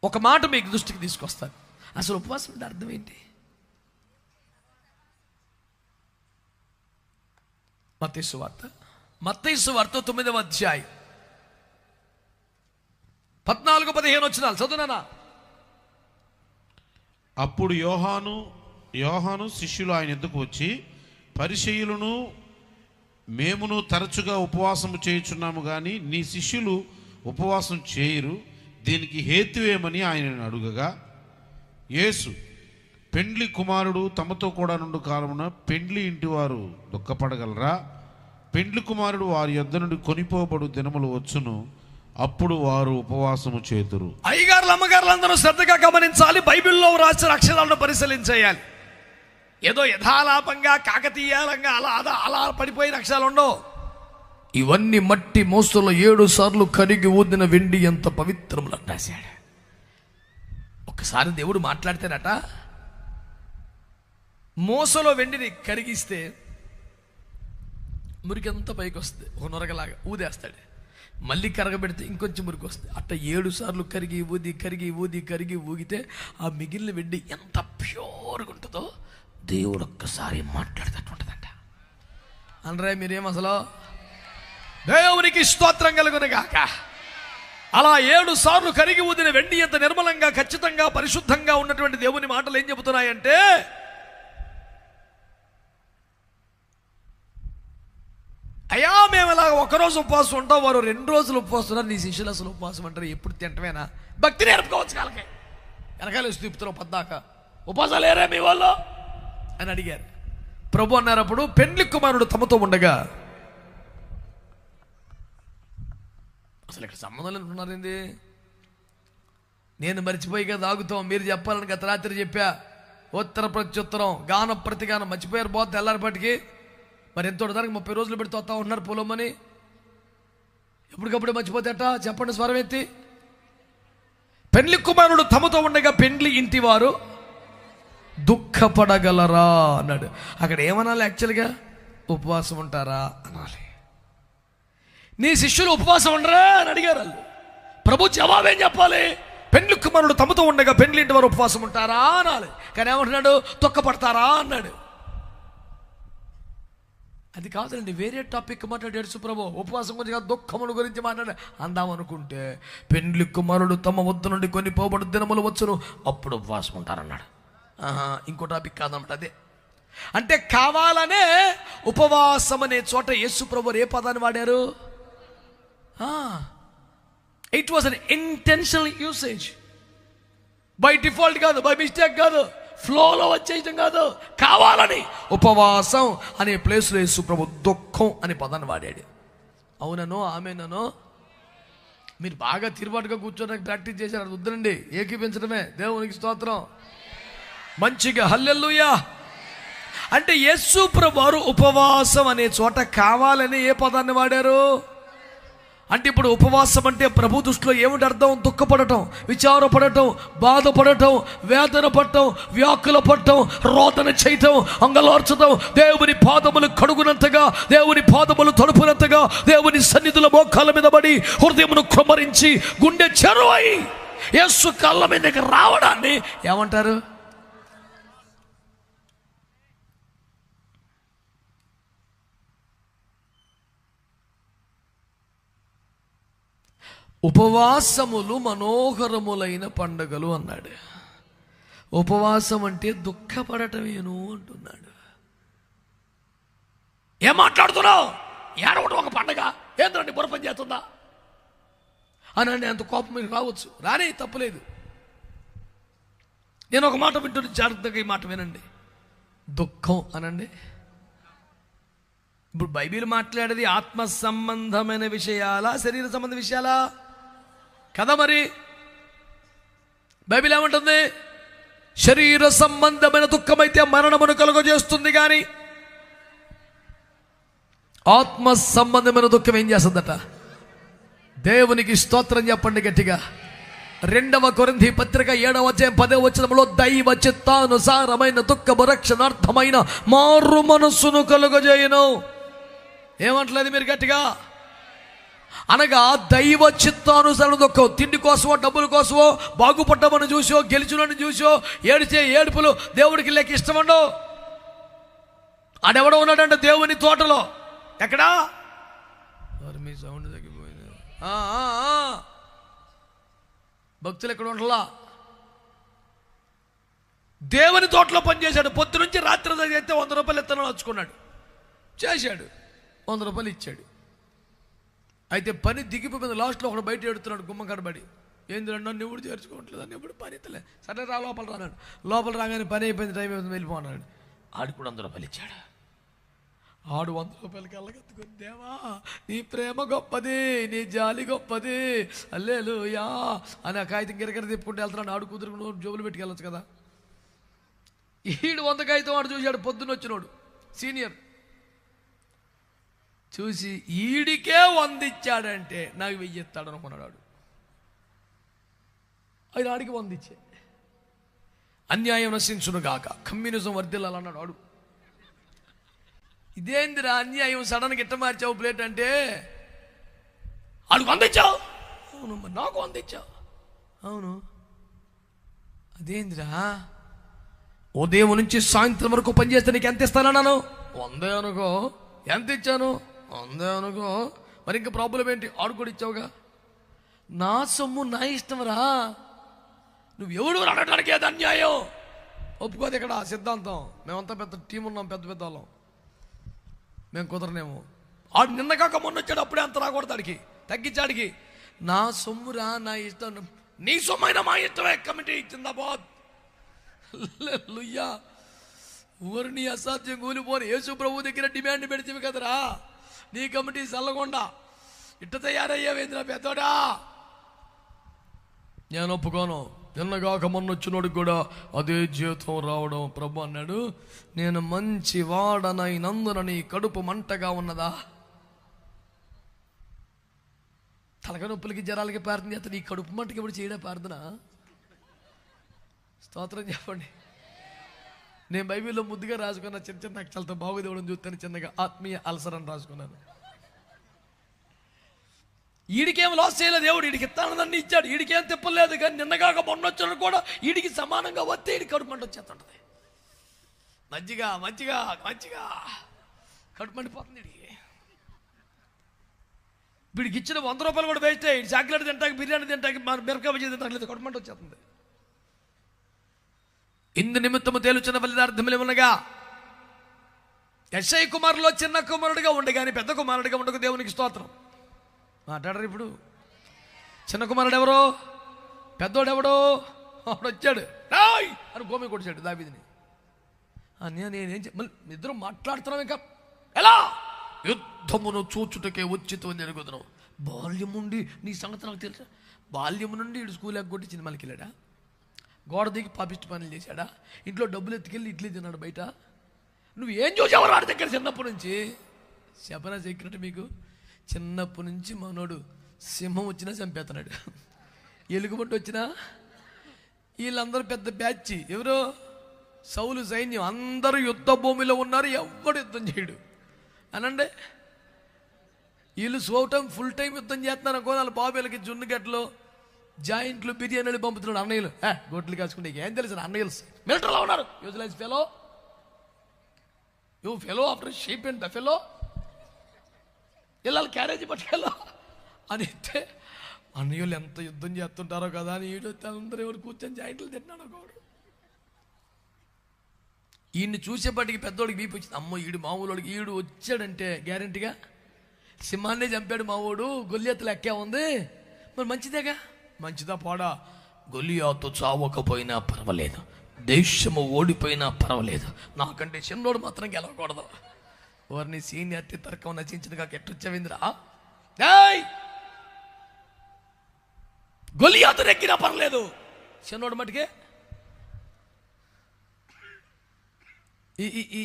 ఒక మాట మీకు దృష్టికి తీసుకొస్తాను. అసలు ఉపవాసం అంటే అర్థం ఏంటి? మత్తయి సువార్త 9వ అధ్యాయం 14-15 వచనాలు చదువునా. అప్పుడు యోహాను శిష్యులు ఆయన ఎద్దుకు వచ్చి, పరిసయ్యులను మేమును తరచుగా ఉపవాసము చేయుచున్నాము కానీ నీ శిష్యులు ఉపవాసం చేయరు, దీనికి హేతువేమని ఆయనను అడుగగా, యేసు, పెండ్లి కుమారుడు తమతో కూడా నుండి కాలమున పెండ్లి ఇంటి వారు దుఃఖపడగలరా? పెండ్లి కుమారుడు వారి యొద్ద నుండి కొనిపోబడు దినములు వచ్చును, అప్పుడు వారు ఉపవాసము చేతురు. అయ్యగారులు, అమ్మగారులు అందరూ శ్రద్ధగా గమనించాలి. బైబిల్లో రాసిన అక్షరాలను పరిశీలించేయాలి. ఏదో యథాలాపంగా కాకతీయాలంగా అలా పడిపోయిన అక్షరాలు ఉండవు. ఇవన్నీ మట్టి మోస్తులో 7 సార్లు కరిగి ఊదిన వెండి ఎంత పవిత్రములు రాశాడు. ఒకసారి దేవుడు మాట్లాడితేనట, మోసలో వెండిని కరిగిస్తే మురికి అంతా పైకి వస్తుంది, ఒక నొరగలాగా ఊదేస్తాడు. మళ్ళీ కరగబెడితే ఇంకొంచెం మురికి వస్తుంది. అట్ట 7 సార్లు కరిగి ఊగితే ఆ మిగిలిన వెండి ఎంత ప్యూర్గా ఉంటుందో దేవుడు ఒక్కసారి మాట్లాడేటట్టు ఉంటుందంట. అనరా మీరేం అసలు? దేవునికి స్తోత్రం కలుగును గాక. అలా 7 సార్లు కరిగి ఊదిన వెండి ఎంత నిర్మలంగా, ఖచ్చితంగా, పరిశుద్ధంగా ఉన్నటువంటి దేవుని మాటలు ఏం చెబుతున్నాయంటే, అయ్యా మేము ఇలా ఒకరోజు ఉపవాసం ఉంటాం, వారు 2 రోజులు ఉపవాసం ఉన్నారు, నీ శిష్యులు అసలు ఉపవాసం అంటారు, ఎప్పుడు తింటమేనా? భక్తి నేర్పుకోవచ్చు కాలకే, వెనకాల తిప్పుతున్నావు పద్దాక, ఉపవాసాలు ఏరా మీ వాళ్ళు అని అడిగారు. ప్రభు అన్నారు అప్పుడు, పెండ్లి కుమారుడు తమతో ఉండగా. అసలు ఇక్కడ సంబంధాలు ఉంటున్నారేంది? నేను మర్చిపోయి కదా ఆగుతాం, మీరు చెప్పాలని గత రాత్రి చెప్పా. ఉత్తర ప్రత్యుత్తరం, గానం ప్రతిగానం మర్చిపోయారు. పోతే తెల్లారిపాటికి మరి ఎంతో దానికి 30 రోజులు పెడితే వస్తా ఉన్నారు పొలమని. ఎప్పటికప్పుడే మర్చిపోతేట చెప్పండి స్వరం ఎత్తి. పెండ్లి కుమారుడు తమతో ఉండగా పెండ్లి ఇంటి వారు దుఃఖపడగలరా అన్నాడు. అక్కడ ఏమనాలి? యాక్చువల్గా ఉపవాసం ఉంటారా అనాలి. నీ శిష్యులు ఉపవాసం ఉండరా అని అడిగారు వాళ్ళు. ప్రభు జవాబేం చెప్పాలి? పెండ్లి కుమారుడు తమతో ఉండగా పెండ్లి ఇంటి వారు ఉపవాసం ఉంటారా అనాలి. కానీ ఏమంటున్నాడు? తొక్కపడతారా అన్నాడు. అది కాదండి, వేరే టాపిక్ మాట్లాడాడు సుప్రభు. ఉపవాసం గురించి, దుఃఖముల గురించి అందాం అనుకుంటే, పెండ్లి కుమారుడు తమ వద్ద నుండి కొన్ని పోబడు దినములు వచ్చును, అప్పుడు ఉపవాసం ఉంటారన్నాడు. ఇంకో టాపిక్ కాదన్నమాట అదే. అంటే కావాలనే ఉపవాసం అనే చోట యేసు ప్రభు ఏ పదాన్ని వాడారు? It was an intentional usage. By default కాదు, బై మిస్టేక్ కాదు, ఫ్లోలో వచ్చేయటం కాదు, కావాలని ఉపవాసం అనే ప్లేస్లో యేసు ప్రభు దుఃఖం అనే పదాన్ని వాడాడు. అవుననో ఆమెనో మీరు బాగా తిరుబాటుగా కూర్చోడానికి ప్రాక్టీస్ చేశారు, అది వద్దండి, ఏకీపించడమే. దేవునికి స్తోత్రం. మంచిగా హల్లెలూయా. అంటే యేసు ప్రభు వారు ఉపవాసం అనే చోట కావాలని ఏ పదాన్ని వాడారు? అంటే ఇప్పుడు ఉపవాసం అంటే ప్రభు దృష్టిలో ఏమిటి అర్థం? దుఃఖపడటం, విచారపడటం, బాధపడటం, వేదన పడటం, వ్యాకుల పడటం, రోదన చేయటం, అంగలార్చడం, దేవుని పాదములు కడుగునంతగా, దేవుని పాదములు తడుపునంతగా, దేవుని సన్నిధుల మోకాళ్ళ మీద పడి హృదయమును క్రమరించి గుండె చెరువై యేసు కళ్ళ మీదకి రావడాన్ని ఏమంటారు? ఉపవాసములు మనోహరములైన పండుగలు అన్నాడు. ఉపవాసం అంటే దుఃఖపడటమేను అంటున్నాడు. ఏం మాట్లాడుతున్నావు? ఏడవటం ఒక పండగ ఏంటండి, బుర్రపని చేస్తుందా అని అంత కోపం మీరు రావచ్చు, రానే తప్పులేదు. నేను ఒక మాట వింటున్న జాగ్రత్తగా ఈ మాట వినండి. దుఃఖం అనండి. ఇప్పుడు బైబిల్ మాట్లాడేది ఆత్మ సంబంధమైన విషయాలా, శరీర సంబంధ విషయాలా కదా? మరి బైబిల్ ఏమంటుంది? శరీర సంబంధమైన దుఃఖమైతే మరణమును కలుగజేస్తుంది, కానీ ఆత్మ సంబంధమైన దుఃఖం ఏం చేస్తుందట? దేవునికి స్తోత్రం చెప్పండి గట్టిగా. 2 కొరింథీ పత్రిక 7వ అధ్యాయం 10వ వచనంలో దైవ చిత్తానుసారమైన దుఃఖము రక్షణార్థమైన మారు మనస్సును కలుగజేయును. ఏమంటలేదు మీరు గట్టిగా? అనగా దైవ చిత్తానుసారణ దుఃఖం. తిండి కోసమో, డబ్బుల కోసమో, బాగుపడ్డమని చూసో, గెలిచినని చూసో ఏడిచే ఏడుపులు దేవుడికి లేక ఇష్టం ఉండవు. ఆడెవడో ఉన్నాడంటే దేవుని తోటలో. ఎక్కడా? మీ సౌండ్ తగ్గిపోయింది. భక్తులు ఎక్కడ ఉండలా? దేవుని తోటలో పనిచేశాడు. పొద్దు నుంచి రాత్రి చేస్తే 100 రూపాయలు ఎత్తనో వచ్చుకున్నాడు, చేశాడు, 100 రూపాయలు ఇచ్చాడు. అయితే పని దిగిపోయింది. లాస్ట్లో ఒకడు బయట ఎడుతున్నాడు గుమ్మం కడబడి. ఏంది నన్ను ఎప్పుడు చేర్చుకోవట్లేదు అని, ఎప్పుడు పని ఎత్తలే. సరే రా లోపల రాన్నాడు. లోపల రాగానే పని అయిపోయింది, టైం అయిపోయింది, వెళ్ళిపోన్నాడు. ఆడు కూడా 100 రూపాయలు ఇచ్చాడు. ఆడు 100 రూపాయలకి అల్లగెత్తుకుని, దేవా నీ ప్రేమ గొప్పది, నీ జాలి గొప్పది, హల్లెలూయా అని ఆ కాగితం గిరగిర తిప్పుకుంటూ వెళ్తున్నాడు. ఆడు కుదురుకు జోబులు పెట్టుకెళ్ళచ్చు కదా. ఈడు 100 కాగితం వాడు చూశాడు. పొద్దున్న వచ్చినోడు సీనియర్ చూసి ఈడికే 100 ఇచ్చాడంటే నాకు 1000 ఇస్తాడు అనుకున్నాడు. ఆడు అది ఆడికి 100 ఇచ్చే. అన్యాయం నశించును గాక, కమ్యూనిజం వర్ధిల్లాలన్నాడు ఆడు. ఇదేందిరా అన్యాయం, సడన్గా ఇట్ట మార్చావు ప్లేట్ అంటే? ఆడికి 100 ఇచ్చావు. అవును, మరి నాకు 100 ఇచ్చావు. అవును, అదేందిరా ఉదయం నుంచి సాయంత్రం వరకు పనిచేస్తే నీకు ఎంత ఇస్తానన్నాను? 100 అనుకో. ఎంత ఇచ్చాను? 100 అనుకో. మరి ఇంకా ప్రాబ్లం ఏంటి? ఆడు కూడా ఇచ్చావుగా. నా సొమ్ము నా ఇష్టంరా, నువ్వు ఎవడు అనడానికి అది అన్యాయం. ఒప్పుకోదు ఇక్కడ సిద్ధాంతం. మేమంతా పెద్ద టీం ఉన్నాం, పెద్ద పెద్ద వాళ్ళం, మేము కుదరనేమో. ఆడు నిన్న కాక మొన్న వచ్చాడు, అప్పుడే అంత రాకూడదు. ఆడికి తగ్గించాడికి. నా సొమ్మురా, నా ఇష్టం. నీ సొమ్మైనా మా ఇష్టమే. కమిటీ ఇచ్చిందా బాద్. హల్లెలూయా. ఊరిని అసాధ్యం కూలిపోని యేసు ప్రభు దగ్గర డిమాండ్ పెడితే కదరా నీ కమిటీ చల్లకుండా ఇట్ట తయారయ్యావేంద్రా పెద్దోడా. నేను ఒప్పుకోను. నిన్నగాక మొన్న వచ్చినోడికి కూడా అదే జీవితం రావడం. ప్రభు అన్నాడు, నేను మంచి వాడనైనందున నీ కడుపు మంటగా ఉన్నదా? తలక నొప్పులకి జరాలకి ప్రార్థన చేస్తా, నీ కడుపు మంటకి ఇప్పుడు చేయడా ప్రార్థన? స్తోత్రం చెప్పండి. నేను బైబిల్లో ముద్దుగా రాసుకున్న చిన్న చిన్న అక్షరాలతో బాగుదేవడం చూస్తాను, చిన్నగా ఆత్మీయ అల్సర్ అని రాసుకున్నాను. వీడికేం లాస్ చేయలేదు దేవుడు, వీడికి ఇస్తానని ఇచ్చాడు, వీడికేం తిప్పలేదు. కానీ నిన్నగాక మొన్న వచ్చిన కూడా వీడికి సమానంగా వస్తే వీడికి కడుపు మంట వచ్చేస్తుంటుంది. మంచిగా మంచిగా మంచిగా కడుపు మండిపోతుంది వీడికి. వీడికి ఇచ్చిన 100 రూపాయలు కూడా వేస్తే వీడి చాక్లెట్ తింటాకి, బిర్యానీ తింటాకి, మిరపకాయ బజ్జీ తింటాకి కడుపు మంట వచ్చేస్తుంది. ఇందు నిమిత్తము తేలుచున్న ఫలితార్థములు ఉన్నగా యెషై కుమారులో చిన్న కుమారుడిగా ఉండే కానీ పెద్ద కుమారుడిగా ఉండకు దేవునికి స్తోత్రం. మాట్లాడరు ఇప్పుడు. చిన్న కుమారుడు ఎవరో, పెద్దోడు ఎవడో, అప్పుడు వచ్చాడు రాయ్ అని గోమి కొడిచాడు దావీదుని. నేనేం మళ్ళీ ఇద్దరు మాట్లాడుతున్నాం. ఇంకా ఎలా యుద్ధమును చూచుటకే వచ్చితో జరుగుతున్నావు. బాల్యం నుండి నీ సంగతి నాకు తెలుసా. బాల్యం నుండి ఇటు స్కూల్ ఎగ్గొట్టి సినిమాలకి వెళ్ళాడా, గోడ దిగి పాపిష్టి పనులు చేశాడా, ఇంట్లో డబ్బులు ఎత్తుకెళ్ళి ఇడ్లీ తిన్నాడు బయట. నువ్వు ఏం చూసావు వాడి దగ్గర చిన్నప్పటి నుంచి? చెప్పనా సీక్రెట్ మీకు? చిన్నప్పటి నుంచి మనోడు సింహం వచ్చినా చంపేస్తున్నాడు, ఎలుగుబంటి వచ్చినా. వీళ్ళందరూ పెద్ద బ్యాచ్. ఎవరో సౌలు సైన్యం అందరూ యుద్ధ భూమిలో ఉన్నారు, ఎవడు యుద్ధం చేయడు అనండి. వీళ్ళు ఫుల్ టైం యుద్ధం చేస్తున్నారు అనుకో. వాళ్ళ బాబేలకి జున్నుగడ్డలు, జాయింట్లు, బిర్యానీలు పంపుతున్నాడు. అన్నయ్యలు గొడ్లు కాచుకుంటే ఏం తెలుసు, అన్నయ్యలు మిలిటరీలో ఉన్నారు. Useless fellow, you fellow after sheep and the fellow, ఇళ్ళ క్యారేజీ పట్టుకెళ్ళో అని అయితే అన్నయ్యలు ఎంత యుద్ధం చేస్తుంటారో కదా అని ఈడు అందరూ ఎవరు కూర్చొని జాయింట్లు తిన్నాడు ఒకడు. ఈయన్ని చూసేపటికి పెద్దోడికి బీపీ వచ్చింది. అమ్మో ఈడు మామూలుడికి, ఈడు వచ్చాడంటే గ్యారెంటీగా సింహాన్నే చంపాడు మావోడు, గొల్లియత్తులు ఎక్కే ఉంది. మరి మంచిదేగా. మంచిదా పాడా? గొల్లియాతు చావకపోయినా పర్వాలేదు, దేశము ఓడిపోయినా పర్వాలేదు, నాకంటే చిన్నోడు మాత్రం గెలవకూడదు. వారిని సీనియారిటీ తర్కం నచించదుగా కెట్టొచ్చవిందిరా. గొలియాతు రెక్కినా పర్లేదు, చిన్నోడు మటుకే.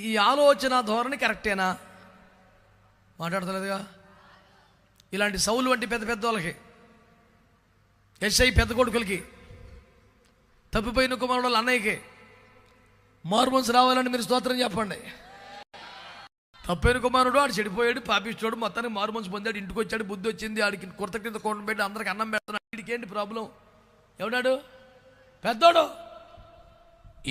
ఈ ఆలోచన ధోరణి కరెక్టేనా? మాట్లాడతలేదుగా. ఇలాంటి సౌలు వంటి పెద్ద పెద్ద వాళ్ళకి, యెషై పెద్ద కొడుకులకి, తప్పిపోయిన కుమారుడు అన్నయ్యకి మారుమనసు రావాలని మీరు స్తోత్రం చెప్పండి. తప్పైన కుమారుడు ఆడు చెడిపోయాడు, పాపిస్తాడు, మొత్తానికి మారుమనసు పొందాడు, ఇంటికి వచ్చాడు, బుద్ధి వచ్చింది, ఆడికి కొరత కింద కొండ పెట్టి అందరికి అన్నం పెడుతున్నాడు. వీడికి ఏంటి ప్రాబ్లం? ఎవడాడు? పెద్దోడు.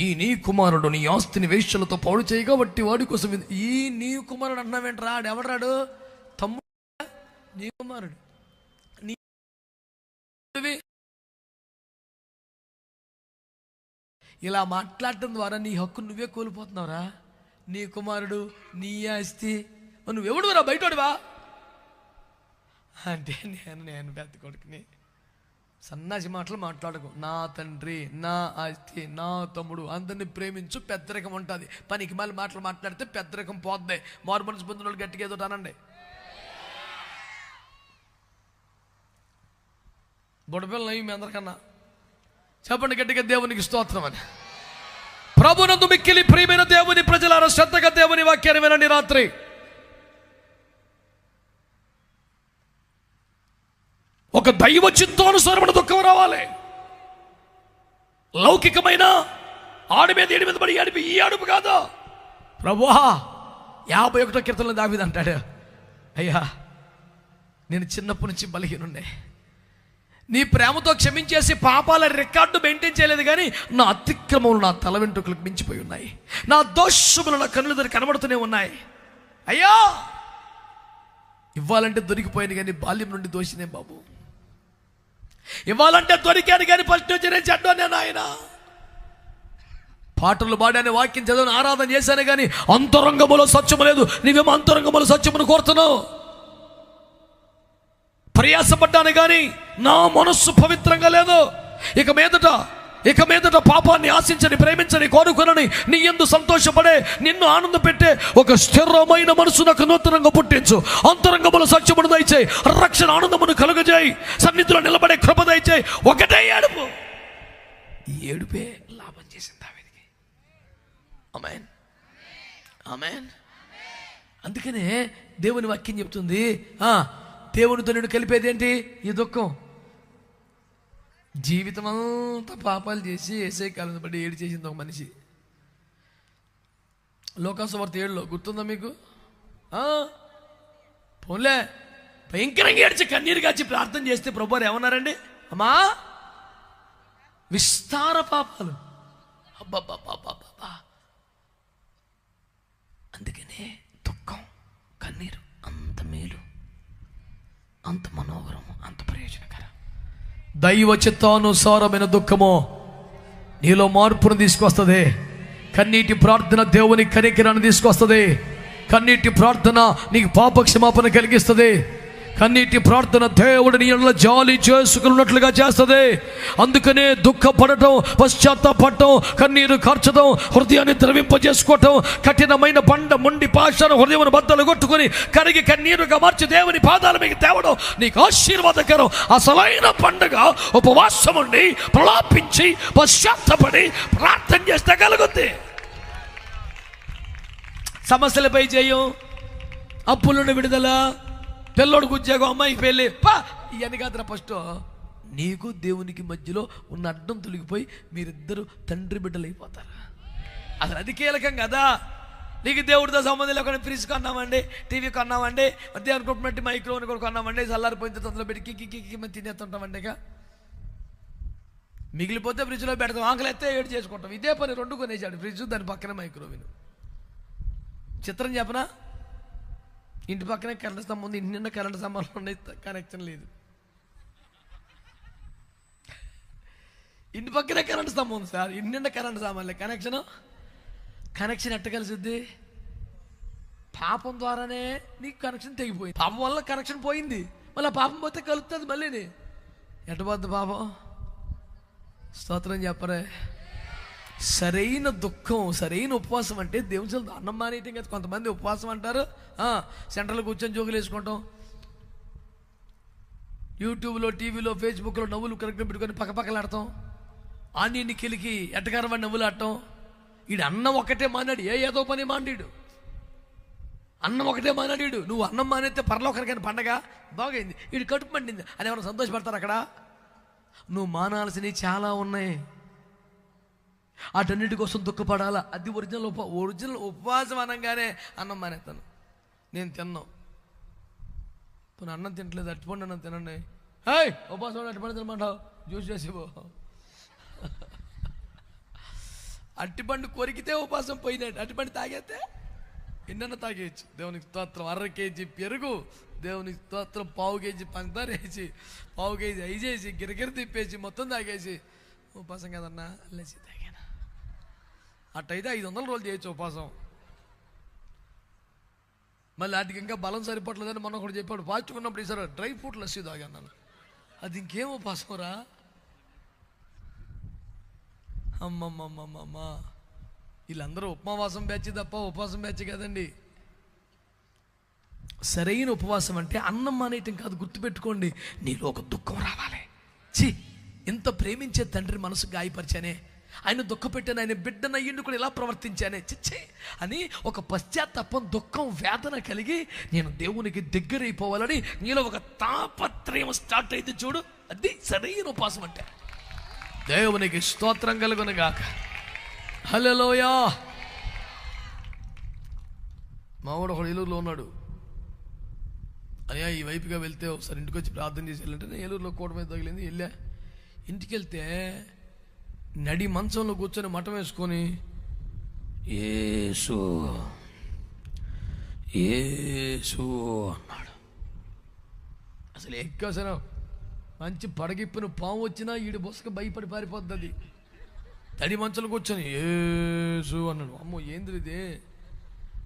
ఈ నీ కుమారుడు నీ ఆస్తిని వేశ్యలతో పాడు చేయగా బట్టి వాడి కోసం. ఈ నీ కుమారుడు అన్నావేంట్రా? ఆడు ఎవడరాడు? తమ్ముడు. నీ కుమారుడు నీ ఇలా మాట్లాడటం ద్వారా నీ హక్కు నువ్వే కోల్పోతున్నావురా. నీ కుమారుడు, నీ ఆస్తి, నువ్వెవడు రా? బయటోడివా అంటే నేను పెద్ద కొడుకుని. సన్నాసి మాటలు మాట్లాడకు. నా తండ్రి, నా ఆస్తి, నా తమ్ముడు, అందరిని ప్రేమించు. పెద్దరికం ఉంటుంది. పనికి మళ్ళీ మాటలు మాట్లాడితే పెద్దరికం పోద్ది. మారుమనసు పొందిన వాళ్ళు గట్టిగా ఏదో అనండి. బుడపిల్లలు మీ అందరికన్నా చెప్పండి గట్టిగా, దేవునికి స్తోత్రం అని. ప్రభునందు మిక్కిలి ప్రియమైన దేవుని ప్రజలారా, శ్రద్ధగా దేవుని వాక్యాన్ని వినండి. రాత్రి ఒక దైవ చిత్తానుసారమైన దుఃఖం రావాలి. లౌకికమైన ఆడి మీద ఏడి మీద పడి ఏడిపి ఈ అడుపు కాదు. ప్రభువా 51వ కీర్తనలో దావీదు అంటాడు, అయ్యా నేను చిన్నప్పటి నుంచి బలహీనుండే, నీ ప్రేమతో క్షమించేసి పాపాల రికార్డు మెయింటైన్ చేయలేదు, కానీ నా అతిక్రమములు నా తల వెంట్రుకలకు మించిపోయి ఉన్నాయి, నా దోషములు నా కన్నుల దగ్గర కనబడుతూనే ఉన్నాయి. అయ్యా ఇవ్వాలంటే దొరికిపోయాను కానీ బాల్యం నుండి దోషినే బాబు. ఇవ్వాలంటే దొరికాను కానీ ఫస్ట్ నుంచి నేను చెడ్డోనే నాయన. పాటలు పాడాను, వాక్యం చదవని, ఆరాధన చేశాను, కానీ అంతరంగములో సత్యము లేదు. నీవేమో అంతరంగములో సత్యమును కోరుతున్నావు. ప్రయాసపడ్డాను కానీ నా మనస్సు పవిత్రంగా లేదు. ఇక మీదట పాపాన్ని ఆశించని, ప్రేమించని, కోరుకునని, నీ యందు సంతోషపడే, నిన్ను ఆనంద పెట్టే ఒక స్థిరమైన మనసు నాకు నూతనంగా పుట్టించు. అంతరంగముల సత్యమును దయచేయి, రక్షణ ఆనందమును కలుగజేయి, సన్నిధిలో నిలబడే కృప దయచేయి. ఒకటే ఏడుపు. ఈ ఏడుపే లాభం చేసింది దావీదుకి. ఆమేన్, ఆమేన్. అందుకనే దేవుని వాక్యం చెప్తుంది, దేవునితో నేను కలిపేది ఏంటి? ఈ దుఃఖం. జీవితం అంతా పాపాలు చేసి ఏసై కాలం పడి ఏడు చేసింది ఒక మనిషి. లోకాసువార్త 7లో గుర్తుందా మీకు? పోన్లే భయంకరంగా ఏడ్చి కన్నీరు కాచి ప్రార్థన చేస్తే ప్రభువారు ఏమన్నారండి? అమ్మా విస్తార పాపాలు. అబ్బబ్బబ్బబ్బబ్బా. అందుకనే దుఃఖం కన్నీరు అంత మేలు, అంత మనోహరం, అంత ప్రయోజనకరం. దైవ చిత్తానుసారమైన దుఃఖము నీలో మార్పును తీసుకొస్తుంది. కన్నీటి ప్రార్థన దేవుని కనికరాన్ని తీసుకొస్తుంది. కన్నీటి ప్రార్థన నీకు పాప క్షమాపణ కలిగిస్తుంది. కన్నీటి ప్రార్థన దేవుడు నీ యెడల జాలి చేసుకున్నట్లుగా చేస్తుంది. అందుకనే దుఃఖపడటం, పశ్చాత్తాపడటం, కన్నీరు కార్చడం, హృదయాన్ని ద్రవింపజేసుకోవటం, కఠినమైన బండ ముండి పాషాను హృదయం బద్దలు కొట్టుకుని కరిగి కన్నీరుగా మార్చి దేవుని పాదాల మీద తేవడం నీకు ఆశీర్వాదకరం. అసలైన పండుగ ఉపవాసం ఉండి ప్రలాపించి పశ్చాత్తపడి ప్రార్థన చేస్తే కలుగుద్ది. సమస్యలపై జయం, అప్పుల నుండి విడుదల, పిల్లోడికి ఉద్యోగం, అమ్మాయికి పెళ్ళి, ఇవన్నీ కాదురా. ఫస్ట్ నీకు దేవునికి మధ్యలో ఉన్న అడ్డం తొలగిపోయి మీరిద్దరు తండ్రి బిడ్డలు అయిపోతారు. అసలు అది కీలకం కదా. నీకు దేవుడితో సంబంధం లేకుండా ఫ్రిడ్జ్ కొన్నామండి, టీవీ కొన్నామండి, దేవుని కొట్టుబట్టి మైక్రోని కూడా కొన్నామండి, చల్లారిపోయిన తొందరలో పెట్టి కిక్కి మేము తినేస్తుంటామండి. ఇక మిగిలిపోతే ఫ్రిడ్జ్లో పెడతాం, ఆకలి ఎత్తే ఏడు చేసుకుంటాం. ఇదే పని రెండు కొనేసాడు, ఫ్రిడ్జ్ దాని పక్కన మైక్రోవేవ్. చిత్రం చెప్పనా? ఇంటి పక్కనే కరెంట్ స్తంభం ఉంది, ఇంటి నిండా కరెంట్ స్తంభాలు ఉన్నాయి, కనెక్షన్ లేదు. ఇంటి పక్కనే కరెంట్ స్తంభం ఉంది సార్, ఇంటి నిండా కరెంట్ సామాన్లే, కనెక్షన్ ఎట్ట కలిసిద్ది? పాపం ద్వారానే నీకు కనెక్షన్ తెగిపోయింది. పాపం వల్ల కనెక్షన్ పోయింది, మళ్ళీ పాపం పోతే కలుపుతుంది మళ్ళీని. ఎట్టబోద్దు పాపం? స్తోత్రం చెప్పరే. సరైన దుఃఖం, సరైన ఉపవాసం అంటే దేవుని అన్నం మానేయటం కదా. కొంతమంది ఉపవాసం అంటారు, సెంటర్లో కూర్చొని జోగులు వేసుకుంటాం, యూట్యూబ్లో, టీవీలో, ఫేస్బుక్లో నవ్వులు కరెక్ట్గా పెట్టుకొని పక్కపక్కలాడతాం, ఆన్ని కిలికి ఎట్టకారమని నవ్వులు ఆడటం. వీడు అన్నం ఒకటే మానాడు, ఏదో పని మాండీడు, అన్నం ఒకటే మానాడు. నువ్వు అన్నం మానేస్తే పరలోకరికైనా పండగ బాగైంది, వీడు కడుపు మండింది అని ఎవరైనా సంతోషపడతారు అక్కడ? నువ్వు మానాల్సినవి చాలా ఉన్నాయి, వాటన్నిటి కోసం దుఃఖపడాలా. అది ఒరిజినల్ ఉపవాసం అనగానే అన్నం మానేస్తాను, నేను తిన్నాను, నువ్వు అన్నం తినట్లేదు, అట్టుపండు అన్నం తినండి. ఉపవాసం అట్టుపండు తినమంటావు, జ్యూస్ చేసిపో. అట్టిపండు కొరికితే ఉపవాసం పోయినట్టు, అట్టిపండు తాగేస్తే ఎన్నెన్న తాగేయచ్చు. దేవునికి స్తోత్రం. 1/2 కేజీ పెరుగు, దేవునికి స్తోత్రం, 1/2 కేజీ పంచదార వేసి, 1/2 కేజీ ఐజేసి, గిరగిర తిప్పేసి మొత్తం తాగేసి ఉపవాసం కదన్నా లేచి తాగాను. అట్టయితే 500 రోజులు చేయొచ్చు ఉపవాసం. మళ్ళీ వాటికి ఇంకా బలం సరిపట్లేదని మొన్న ఒకటి చెప్పాడు, పాజిటివ్ ఉన్నప్పుడు ఈసారి డ్రై ఫ్రూట్ లస్సీ తాగాను. అది ఇంకేం ఉపవాసం రా? అమ్మమ్మమ్మమ్మ, వీళ్ళందరూ ఉపవాసం బ్యాచ్ తప్ప ఉపవాసం బ్యాచ్ కదండి. సరైన ఉపవాసం అంటే అన్నం మానేయటం కాదు, గుర్తుపెట్టుకోండి. నీలో ఒక దుఃఖం రావాలి. ఇంత ప్రేమించే తండ్రి మనసు గాయపరిచానే, ఆయన దుఃఖపెట్టాను, ఆయన బిడ్డనయ్యిండు కూడా ఇలా ప్రవర్తించానే చిచ్చే అని ఒక పశ్చాత్తాపం, దుఃఖం, వేదన కలిగి నేను దేవునికి దగ్గరైపోవాలని నీలో ఒక తాపత్రయం స్టార్ట్ అయితే చూడు, అది సరైన ఉపవాసం అంటే. దేవునికి స్తోత్రం కలుగునుగాక. హల్లెలూయా. మావాడు ఒకడు ఏలూరులో ఉన్నాడు. అయ్యా ఈ వైపుగా వెళ్తే ఒకసారి ఇంటికి వచ్చి ప్రార్థన చేసి వెళ్ళంటే, నేను ఏలూరులో కోట మీద తగిలింది, వెళ్ళా. ఇంటికి వెళ్తే నడి మంచంలో కూర్చొని మఠం వేసుకొని యేసు యేసు అన్నాడు. అసలు ఎక్కసన మంచి పడగిప్పును పాము వచ్చినా ఈడు బొసక భయపడి పారిపోద్ది. తడి మంచంలో కూర్చొని యేసు అన్నాడు. అమ్మో ఏంద్ర ఇదే,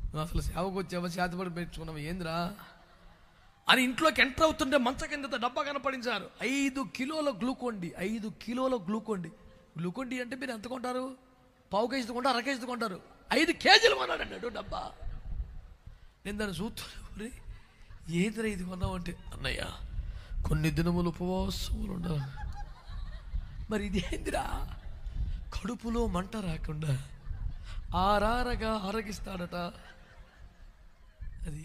నువ్వు అసలు సేవకు వచ్చావా, చేతపడి పెట్టుకున్నావు ఏంద్రా అని ఇంట్లోకి ఎంటర్ అవుతుంటే మంచం కింద డబ్బా కనపడించారు. 5 కిలోల గ్లూకోండి, 5 కిలోల గ్లూకోండి. గ్లూకోండి అంటే మీరు ఎంత కొంటారు? 1/2 కేజీ కొంటారు, 1/2 కేజీ కొంటారు. 5 కేజీలు కొన్నాడు అన్నాడు డబ్బా. నేను దాన్ని చూస్తున్నాను, ఏదిరా ఇది కొన్నావు అంటే, అన్నయ్య కొన్ని దినములు ఉపవాసములు ఉండాలి. మరి ఇదేందిరా, కడుపులో మంట రాకుండా ఆరారగా ఆరగిస్తాడట. అది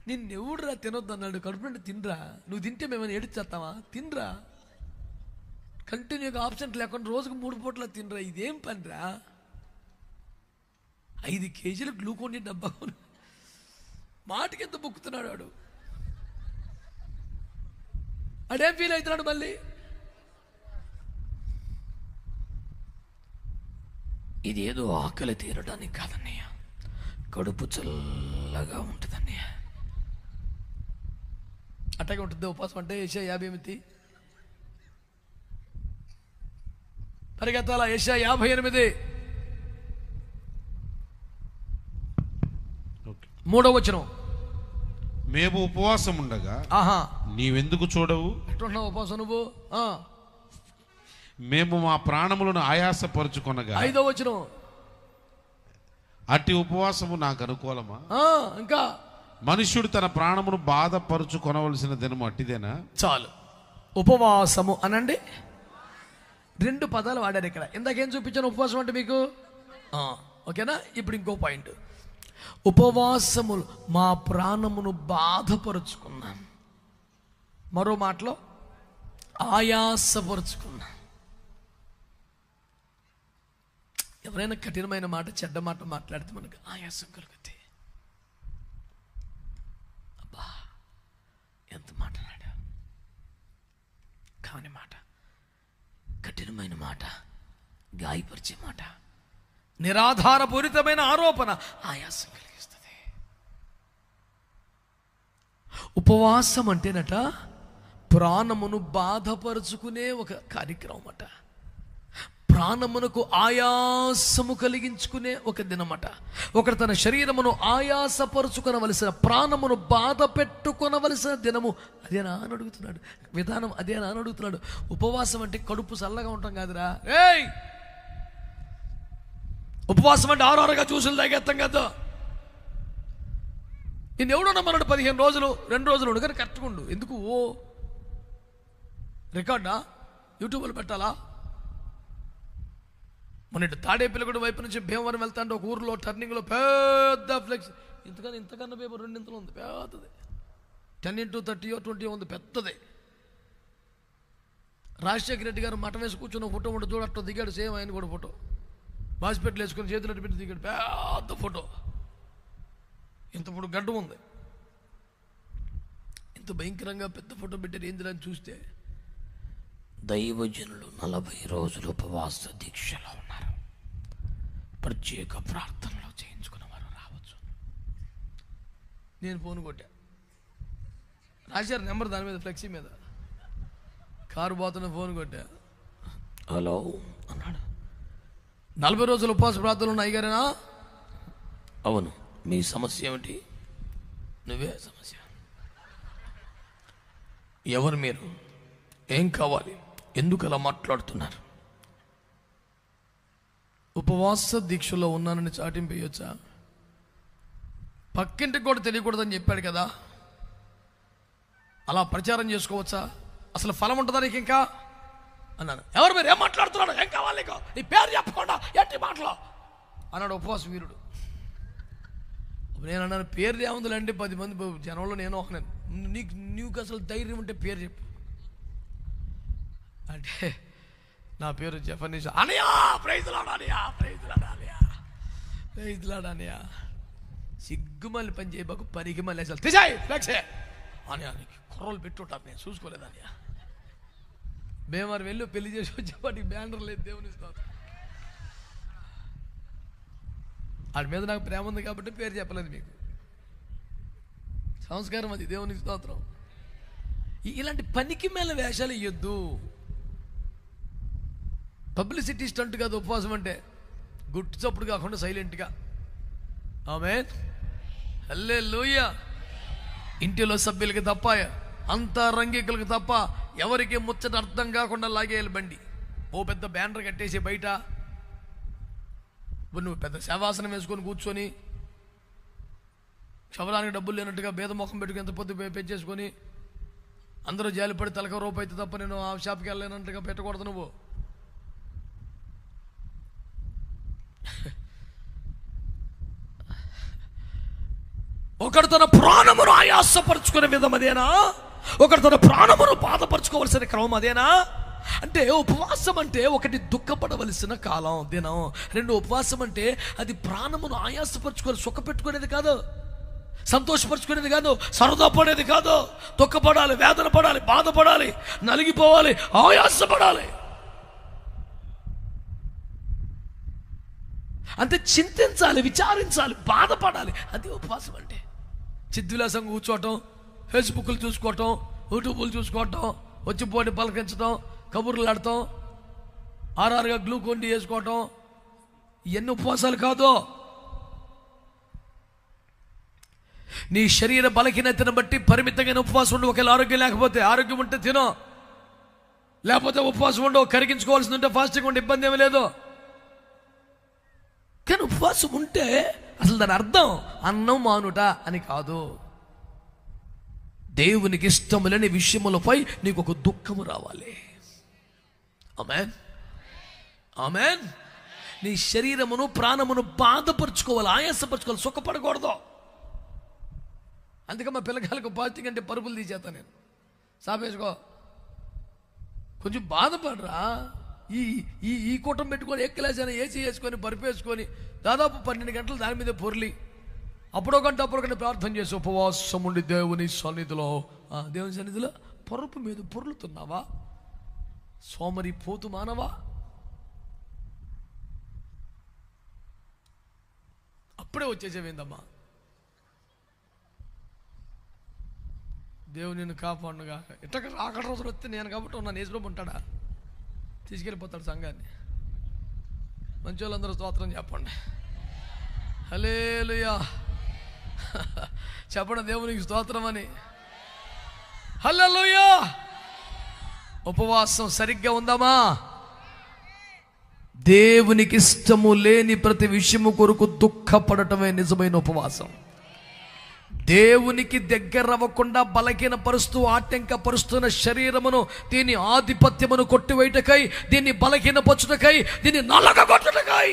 నిన్నెవడురా తినొద్దు అన్నాడు. కడుపు నుండి తినరా, నువ్వు తింటే మేమైనా ఏడిచేస్తావా? తినరా, కంటిన్యూగా ఆప్షన్ లేకుండా రోజుకు 3 పూట్ల తినరా. ఇదేం పనిరా? 5 కేజీల గ్లూకోన్ డబ్బా మాటకి ఎంత బుక్కుతున్నాడు వాడు. అడేం ఫీల్ అవుతున్నాడు మళ్ళీ? ఇది ఏదో ఆకలి తీరడానికి కాదన్నయ్య, కడుపు చల్లగా ఉంటుందన్నయ్య. అట్టగా ఉంటుంది ఉపవాసం అంటే. యెషయా 58 పరిగెత్తాల. యెషయా 58 3వ వచనం. మేము ఉపవాసం ఉండగా నీవెందుకు చూడవు? ఎట్లున్నావు ఉపవాసం నువ్వు? మేము మా ప్రాణములను ఆయాసపరుచుకొనగా. 5వ వచనం. అట్టి ఉపవాసము నాకు అనుకూలమా? ఇంకా మనుష్యుడు తన ప్రాణమును బాధపరుచుకొనవలసిన దినము అట్టిదేనా? చాలు. ఉపవాసము అనండి. 2 పదాలు వాడారు ఇక్కడ. ఇందాకేం చూపించాను ఉపవాసం అంటే మీకు? ఓకేనా? ఇప్పుడు ఇంకో పాయింట్. ఉపవాసములు మా ప్రాణమును బాధపరుచుకున్నాం. మరో మాటలో ఆయాసపరుచుకున్నాం. ఎవరైనా కఠినమైన మాట, చెడ్డ మాట మాట్లాడితే మనకు ఆయాసం కలుగుతుంది. అబ్బా ఎంత మాట్లాడా, కాని మాట, కఠినమైన మాట, గాయపరిచే మాట, నిరాధారపూరితమైన ఆరోపణ ఆయాసం కలిగిస్తుంది. ఉపవాసం అంటేనట ప్రాణమును బాధపరుచుకునే ఒక కార్యక్రమం అట. ప్రాణమునకు ఆయాసము కలిగించుకునే ఒక దినమట. ఒకడు తన శరీరమును ఆయాసపరుచుకొనవలసిన, ప్రాణమును బాధ పెట్టుకొనవలసిన దినము అదేనా అని అడుగుతున్నాడు. విధానం అదేనా అని అడుగుతున్నాడు. ఉపవాసం అంటే కడుపు చల్లగా ఉంటాం కాదురా. ఏయ్, ఉపవాసం అంటే ఆరుగా జ్యూసులు తాగేస్తాం కదా. నేను ఎవడన్నా మనడు 15 రోజులు 2 రోజులు ఉండు కానీ కరెక్ట్గా ఉండు. ఎందుకు రికార్డా యూట్యూబ్లో పెట్టాలా? మన తాడేపల్లిగూడ వైపు నుంచి భీమవరం వెళ్తా అంటే ఒక ఊరిలో టర్నింగ్లో పెద్ద ఫ్లెక్స్, ఇంతకన్నా పేపర్ 2 ఇంతలో ఉంది, పెద్దది. 10x30 20 ఉంది, పెద్దది. రాజశేఖర రెడ్డి గారు మఠం వేసి కూర్చున్న ఫోటో ఉంటే చూడట్టు దిగాడు. సేమ్ ఆయన కూడా ఫోటో బాసిపెట్లు వేసుకొని చేతులు పెట్టి దిగాడు. పెద్ద ఫోటో, ఇంత ఇప్పుడు గడ్డం ఉంది. ఇంత భయంకరంగా పెద్ద ఫోటో పెట్టారు. ఏందిరని చూస్తే దైవజనులు 40 రోజులు ఉపవాస దీక్షలో ఉన్నారు. ప్రత్యేక ప్రార్థనలో చేయించుకున్న వారు రావచ్చు. నేను ఫోన్ కొట్టా, రాశారు నెంబర్ దాని మీద, ఫ్లెక్సీ మీద. కారు పోతున్న ఫోన్ కొట్టా, హలో అన్నాడు. 40 రోజులు ఉపవాస ప్రార్థనలు ఉన్నాయి గారేనా? అవును. మీ సమస్య ఏమిటి? నువ్వే సమస్య. ఎవరు మీరు? ఏం కావాలి? ఎందుకు అలా మాట్లాడుతున్నారు? ఉపవాస దీక్షలో ఉన్నానని చాటింపేయొచ్చా? పక్కింటికి కూడా తెలియకూడదని చెప్పాడు కదా, అలా ప్రచారం చేసుకోవచ్చా? అసలు ఫలం ఉంటుందా నీకు ఇంకా అన్నాను. ఎవరు మీరు? ఏం మాట్లాడుతున్నాడు? ఏం కావాలి నీకు? నీ పేరు చెప్పకుండా ఎట్టి మాటలు అన్నాడు ఉపవాస వీరుడు. నేను అన్నాను, పేరు ఏముందిలేండి, 10 మంది జనంలో నేను ఒకనాను. నీకు అసలు ధైర్యం ఉంటే పేరు చెప్పు అంటే, నా పేరు Jafnish. Anaya praise lord, Anaya praise lord, Anaya praise lord, Anaya సిగ్గుమల్లి పని చేయబాకు, పనికి మళ్ళీ అసలు తీసాయి ఫ్లెక్సే అనయా. నీకు కుర్రోలు పెట్టుంటారు, నేను చూసుకోలేదు అనయా. మేము వెళ్ళి పెళ్లి చేసి వచ్చేపాటికి బ్యానర్ లేదు. దేవుని స్తోత్రం. వాడి మీద నాకు ప్రేమ ఉంది కాబట్టి పేరు చెప్పలేదు మీకు. సంస్కారం అది. దేవుని స్తోత్రం. ఇలాంటి పనికి మేల వేషాలు ఇయ్యొద్దు. పబ్లిసిటీ స్టంట్ కాదు ఉపవాసం అంటే. గుట్టు చప్పుడు కాకుండా సైలెంట్గా. ఆమేన్, హల్లెలూయా. ఇంటిలో సభ్యులకి తప్ప, అంతరంగికులకు తప్ప ఎవరికి ముచ్చట అర్థం కాకుండా లాగేయాలి బండి. ఓ పెద్ద బ్యానర్ కట్టేసి బయట నువ్వు పెద్ద సేవాసనం వేసుకొని కూర్చొని, క్షవరానికి డబ్బులు లేనట్టుగా భేద ముఖం పెట్టుకుని ఎంత పొద్దు పెంచేసుకొని, అందరూ జాలిపడి తలక రూపాయి అయితే తప్ప నేను ఆ షాప్కి వెళ్ళలేనట్టుగా పెట్టకూడదు నువ్వు. ఒకడు తన ప్రాణమును ఆయాసపరుచుకునే విధం అదేనా? ఒకడు తన ప్రాణమును బాధపరచుకోవలసిన క్రమం అదేనా? అంటే ఉపవాసం అంటే ఒకటి దుఃఖపడవలసిన కాలం, దినం. 2 ఉపవాసం అంటే అది ప్రాణమును ఆయాసపరచుకోవాలి, సుఖపెట్టుకునేది కాదు. సంతోషపరుచుకునేది కాదు, సరదా పడేది కాదు. దుఃఖపడాలి, వేదన పడాలి, బాధపడాలి, నలిగిపోవాలి, ఆయాసపడాలి. అంతే, చింతించాలి, విచారించాలి, బాధపడాలి. అది ఉపవాసం అంటే. చిద్విలాసంగా కూర్చోవటం, ఫేస్బుక్లు చూసుకోవటం, యూట్యూబ్లు చూసుకోవటం, వచ్చిపోయి పలకరించడం, కబుర్లు ఆడటం, ఆర్ఆర్గా గ్లూకోన్ డి వేసుకోవటం, ఇవన్నీ ఉపవాసాలు కాదు. నీ శరీర బలహీనతను బట్టి పరిమితంగా ఉపవాసం ఉండు. ఒకవేళ ఆరోగ్యం లేకపోతే, ఆరోగ్యం ఉంటే తినో, లేకపోతే ఉపవాసం ఉండవు. కరిగించుకోవాల్సి ఉంటే ఫాస్టింగ్ ఉంటే ఇబ్బంది ఏమీ లేదు. కానీ ఉపవాసం ఉంటే అసలు దాని అర్థం అన్నం మానుట అని కాదు. దేవునికి ఇష్టము లేని విషయములపై నీకు ఒక దుఃఖము రావాలి. ఆమేన్, ఆమేన్. నీ శరీరమును ప్రాణమును బాధపరుచుకోవాలి, ఆయాసపరుచుకోవాలి, సుఖపడకూడదు. అందుకే మా పిల్లకాయలకు ఫాస్టింగ్ అంటే పరుపులు తీసేస్తా నేను. సాపేసుకో, కొంచెం బాధపడరా. ఈ ఈ ఈ కూటం పెట్టుకొని ఎక్కలేసైనా ఏసీ వేసుకొని పరిపేసుకొని దాదాపు 12 గంటలు దాని మీద పొర్లి అప్పుడో గంట ప్రార్థన చేసి ఉపవాసం ఉండి దేవుని సన్నిధిలో, దేవుని సన్నిధిలో పరుపు మీద పొర్లుతున్నావా? సోమరి పోతు మానవా? అప్పుడే వచ్చేసేవేందమ్మా. దేవుని నిన్ను కాపాడుగా. ఇట్టక అక్కడ రోజులు వస్తే నేను కాబట్టి ఉన్నాను. యేసుప్రభు ఉంటాడా? తీసుకెళ్ళిపోతాడు సంఘాన్ని. మంచి వాళ్ళందరూ స్తోత్రం చెప్పండి. హల్లెలూయా చెప్పండి, దేవునికి స్తోత్రం అని. హల్లెలూయా. ఉపవాసం సరిగ్గా ఉందామా? దేవునికి ఇష్టము లేని ప్రతి విషయము కొరకు దుఃఖపడటమే నిజమైన ఉపవాసం. దేవునికి దగ్గర అవ్వకుండా బలహీనపరుస్తూ ఆటంకపరుస్తున్న శరీరమును, దీని ఆధిపత్యమును కొట్టివేయటకై, దీన్ని బలహీనపరచుటకై, దీన్ని నలగగొట్టుటకై,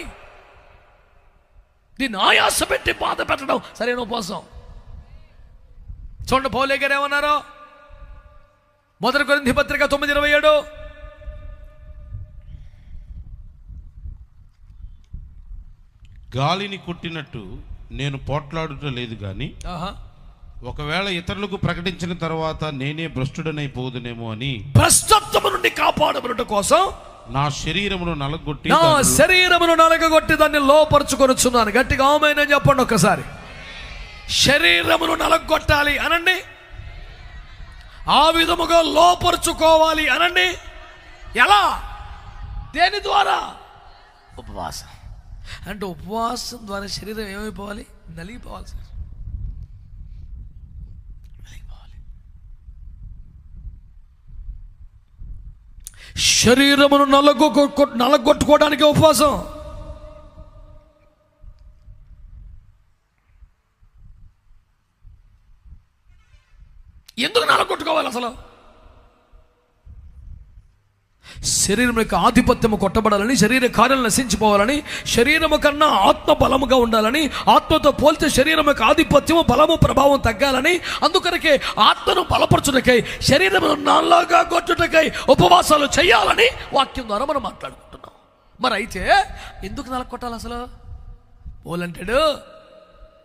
దీన్ని ఆయాస పెట్టి బాధ పెట్టడం సరైన ఉపవాసం. చూడండి పౌలు గారు ఏమన్నారో, 1 కొరింథీ పత్రిక 9:27, గాలిని కొట్టినట్టు నేను పోట్లాడుట లేదు గాని, ఒకవేళ ఇతరులకు ప్రకటించిన తర్వాత నేనే భ్రష్టుడనైపోదునేమో అని, భ్రష్టత్వము నుండి కాపాడబడుట కోసం నా శరీరమును నలగగొట్టి దాన్ని లోపరుచుకొనుచున్నాను. గట్టిగా ఆమేన్ అని చెప్పండి ఒకసారి. శరీరమును నలగొట్టాలి అనండి, ఆ విధముగా లోపరుచుకోవాలి అనండి. ఎలా? దేని ద్వారా? ఉపవాసం. అంటే ఉపవాసం ద్వారా శరీరం ఏమైపోవాలి? నలిగిపోవాలి సార్, నలిగిపోవాలి. శరీరమును నలగొట్టుకోవడానికి ఉపవాసం. ఎందుకు నలగొట్టుకోవాలి అసలు? శరీరం యొక్క ఆధిపత్యము కొట్టబడాలని, శరీర కార్యాలు నశించిపోవాలని, శరీరము కన్నా ఆత్మ బలముగా ఉండాలని, ఆత్మతో పోల్చే శరీరం యొక్క ఆధిపత్యము, బలము, ప్రభావం తగ్గాలని, అందుకనకే ఆత్మను బలపరచుటకై, శరీరమును నల్లగా కొట్టుటకై ఉపవాసాలు చేయాలని వాక్యం ద్వారా మనం మాట్లాడుకుంటున్నాం. మరి అయితే ఎందుకు నలగొట్టాలి అసలు? పోలంటాడు,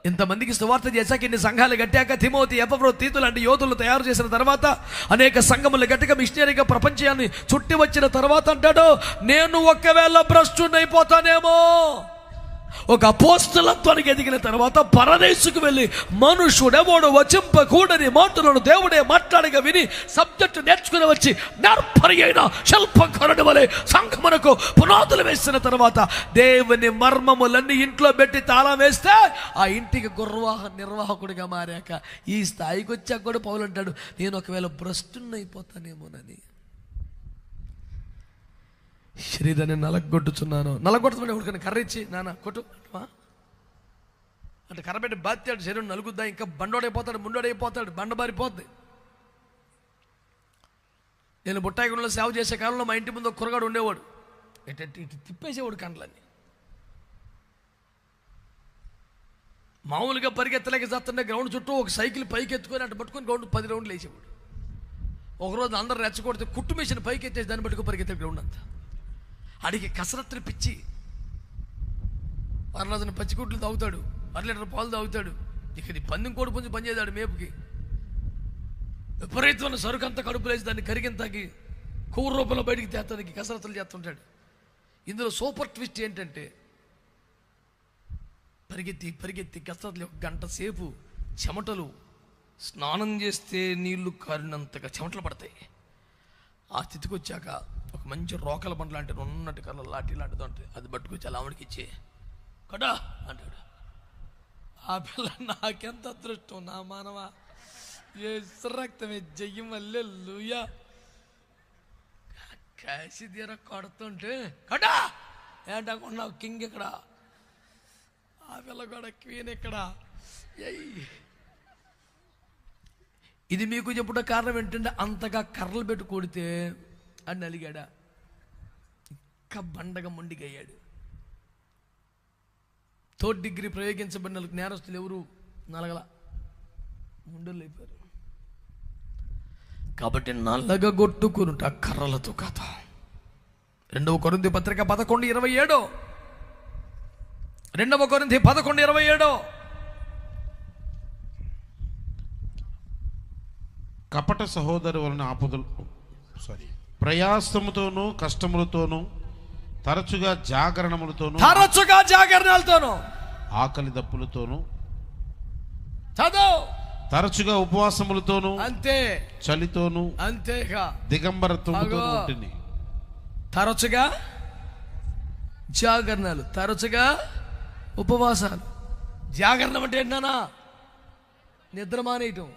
ఇంతమందికి సువార్త చేశాక, ఇన్ని సంఘాలు కట్టాక, తిమోతి, ఎపఫ్రు, తీతు లాంటి యోధులు తయారు చేసిన తర్వాత, అనేక సంఘములు గట్టిగా మిషనరీగా ప్రపంచాన్ని చుట్టి వచ్చిన తర్వాత అంటాడు, నేను ఒకవేళ భ్రష్టునైపోతానేమో. ఒక అపోస్తలత్వానికి ఎదిగిన తర్వాత పరదేశుకు వెళ్ళి మనుషుడెవడు వచింపకూడని మాటలను దేవుడే మాట్లాడగా విని సబ్జెక్టు నేర్చుకుని వచ్చి నేర్పరి అయిన శిల్పకరుడి వలె సంఘమునకు పునాదులు వేసిన తర్వాత దేవుని మర్మములన్నీ ఇంట్లో పెట్టి తాళం వేస్తే ఆ ఇంటికి నిర్వాహకుడిగా మారాక ఈ స్థాయికి వచ్చాక కూడా పౌలు అంటాడు, నేను ఒకవేళ భ్రష్టునైపోతానేమోనని. శరీరాన్ని నలగొట్టుచున్నాను. నలగొట్టుతున్నా ఎవరికైనా కర్ర ఇచ్చి నాన్న కొట్టు అంటే కర్ర పెట్టి బాధ్యాడు, శరీరం నలుగుద్దా, ఇంకా బండోడైపోతాడు, ముండోడైపోతాడు, బండబారిపోద్ది. నేను బుట్టాయిగూడలో సేవ చేసే కాలంలో మా ఇంటి ముందు ఒక కురగాడు ఉండేవాడు. ఇటు తిప్పేసేవాడు కండ్లన్నీ. మామూలుగా పరిగెత్తలేక చేస్తుండే గ్రౌండ్ చుట్టూ ఒక సైకిల్ పైకి ఎత్తుకొని అటు పట్టుకొని గ్రౌండ్ 10 రౌండ్లు వేసేవాడు. ఒకరోజు అందరు రెచ్చగొడితే కుట్టు మిషన్ పైకి ఎత్తేసి దాన్ని పట్టుకు పరిగెత్తే గ్రౌండ్ అంతా. అడిగి కసరత్తులు పిచ్చి, 1 రోజున పచ్చిగుడ్లు తాగుతాడు, 1 లీటర్ పాలు తాగుతాడు, ఇక ఇది పందెం కోడి పుంజు పనిచేదాడు మేపుకి. విపరీతమైన సరుకు అంతా కడుపులేసి దాన్ని కరిగింతాకి కొవ్వు రూపంలో బయటికి తెస్తానికి కసరత్తులు చేస్తుంటాడు. ఇందులో సూపర్ ట్విస్ట్ ఏంటంటే పరిగెత్తి కసరత్తులు 1 గంట సేపు చెమటలు, స్నానం చేస్తే నీళ్లు కారినంతగా చెమటలు పడతాయి. ఆ స్థితికి వచ్చాక ఒక మంచి రోకల బండ లాంటి ఉన్నట్టు కళ్ళ లాంటి లాంటిది ఉంటుంది, అది పట్టుకొచ్చి అలా ఆవిడకి ఇచ్చే కడా అంటాడు. ఆ పిల్ల నాకెంత అదృష్టం, నా మానవ రక్తమే జయ్యం వల్లే లూయా కాసి తీర కొడుతుంటే కడా ఏంటనుకున్నావు, కింగ్ ఇక్కడ, ఆ పిల్ల కూడా క్వీన్ ఇక్కడ. ఇది మీకు చెప్పుట కారణం ఏంటంటే అంతగా కర్రలు పెట్టి కొడితే అని అలిగాడా, ఇంకా బండగా మొండిగయ్యాడు. 3rd డిగ్రీ ప్రయోగించబడిన నేరస్తులు ఎవరు నలగల, ముండలు అయిపోయారు. కాబట్టి నల్లగా కొట్టుకునుట కర్రలతో కాదు. 2వ కొరింథీ పత్రిక 11:27, 2వ కొరింథీ 11:27. కపట సహోదరు వలన ఆపదలు ప్రయాసముతోనూ కష్టములతోనూ తరచుగా జాగరణాలతోనూ ఆకలి దప్పులతోనూ చదువు తరచుగా ఉపవాసములతోనూ అంతే చలితోనూ అంతేగా దిగంబరత్వముతోనూ ఉంటుంది. తరచుగా జాగరణాలు, తరచుగా ఉపవాసాలు. జాగరణం అంటే ఏంటన్నా? నిద్ర మానేయటం.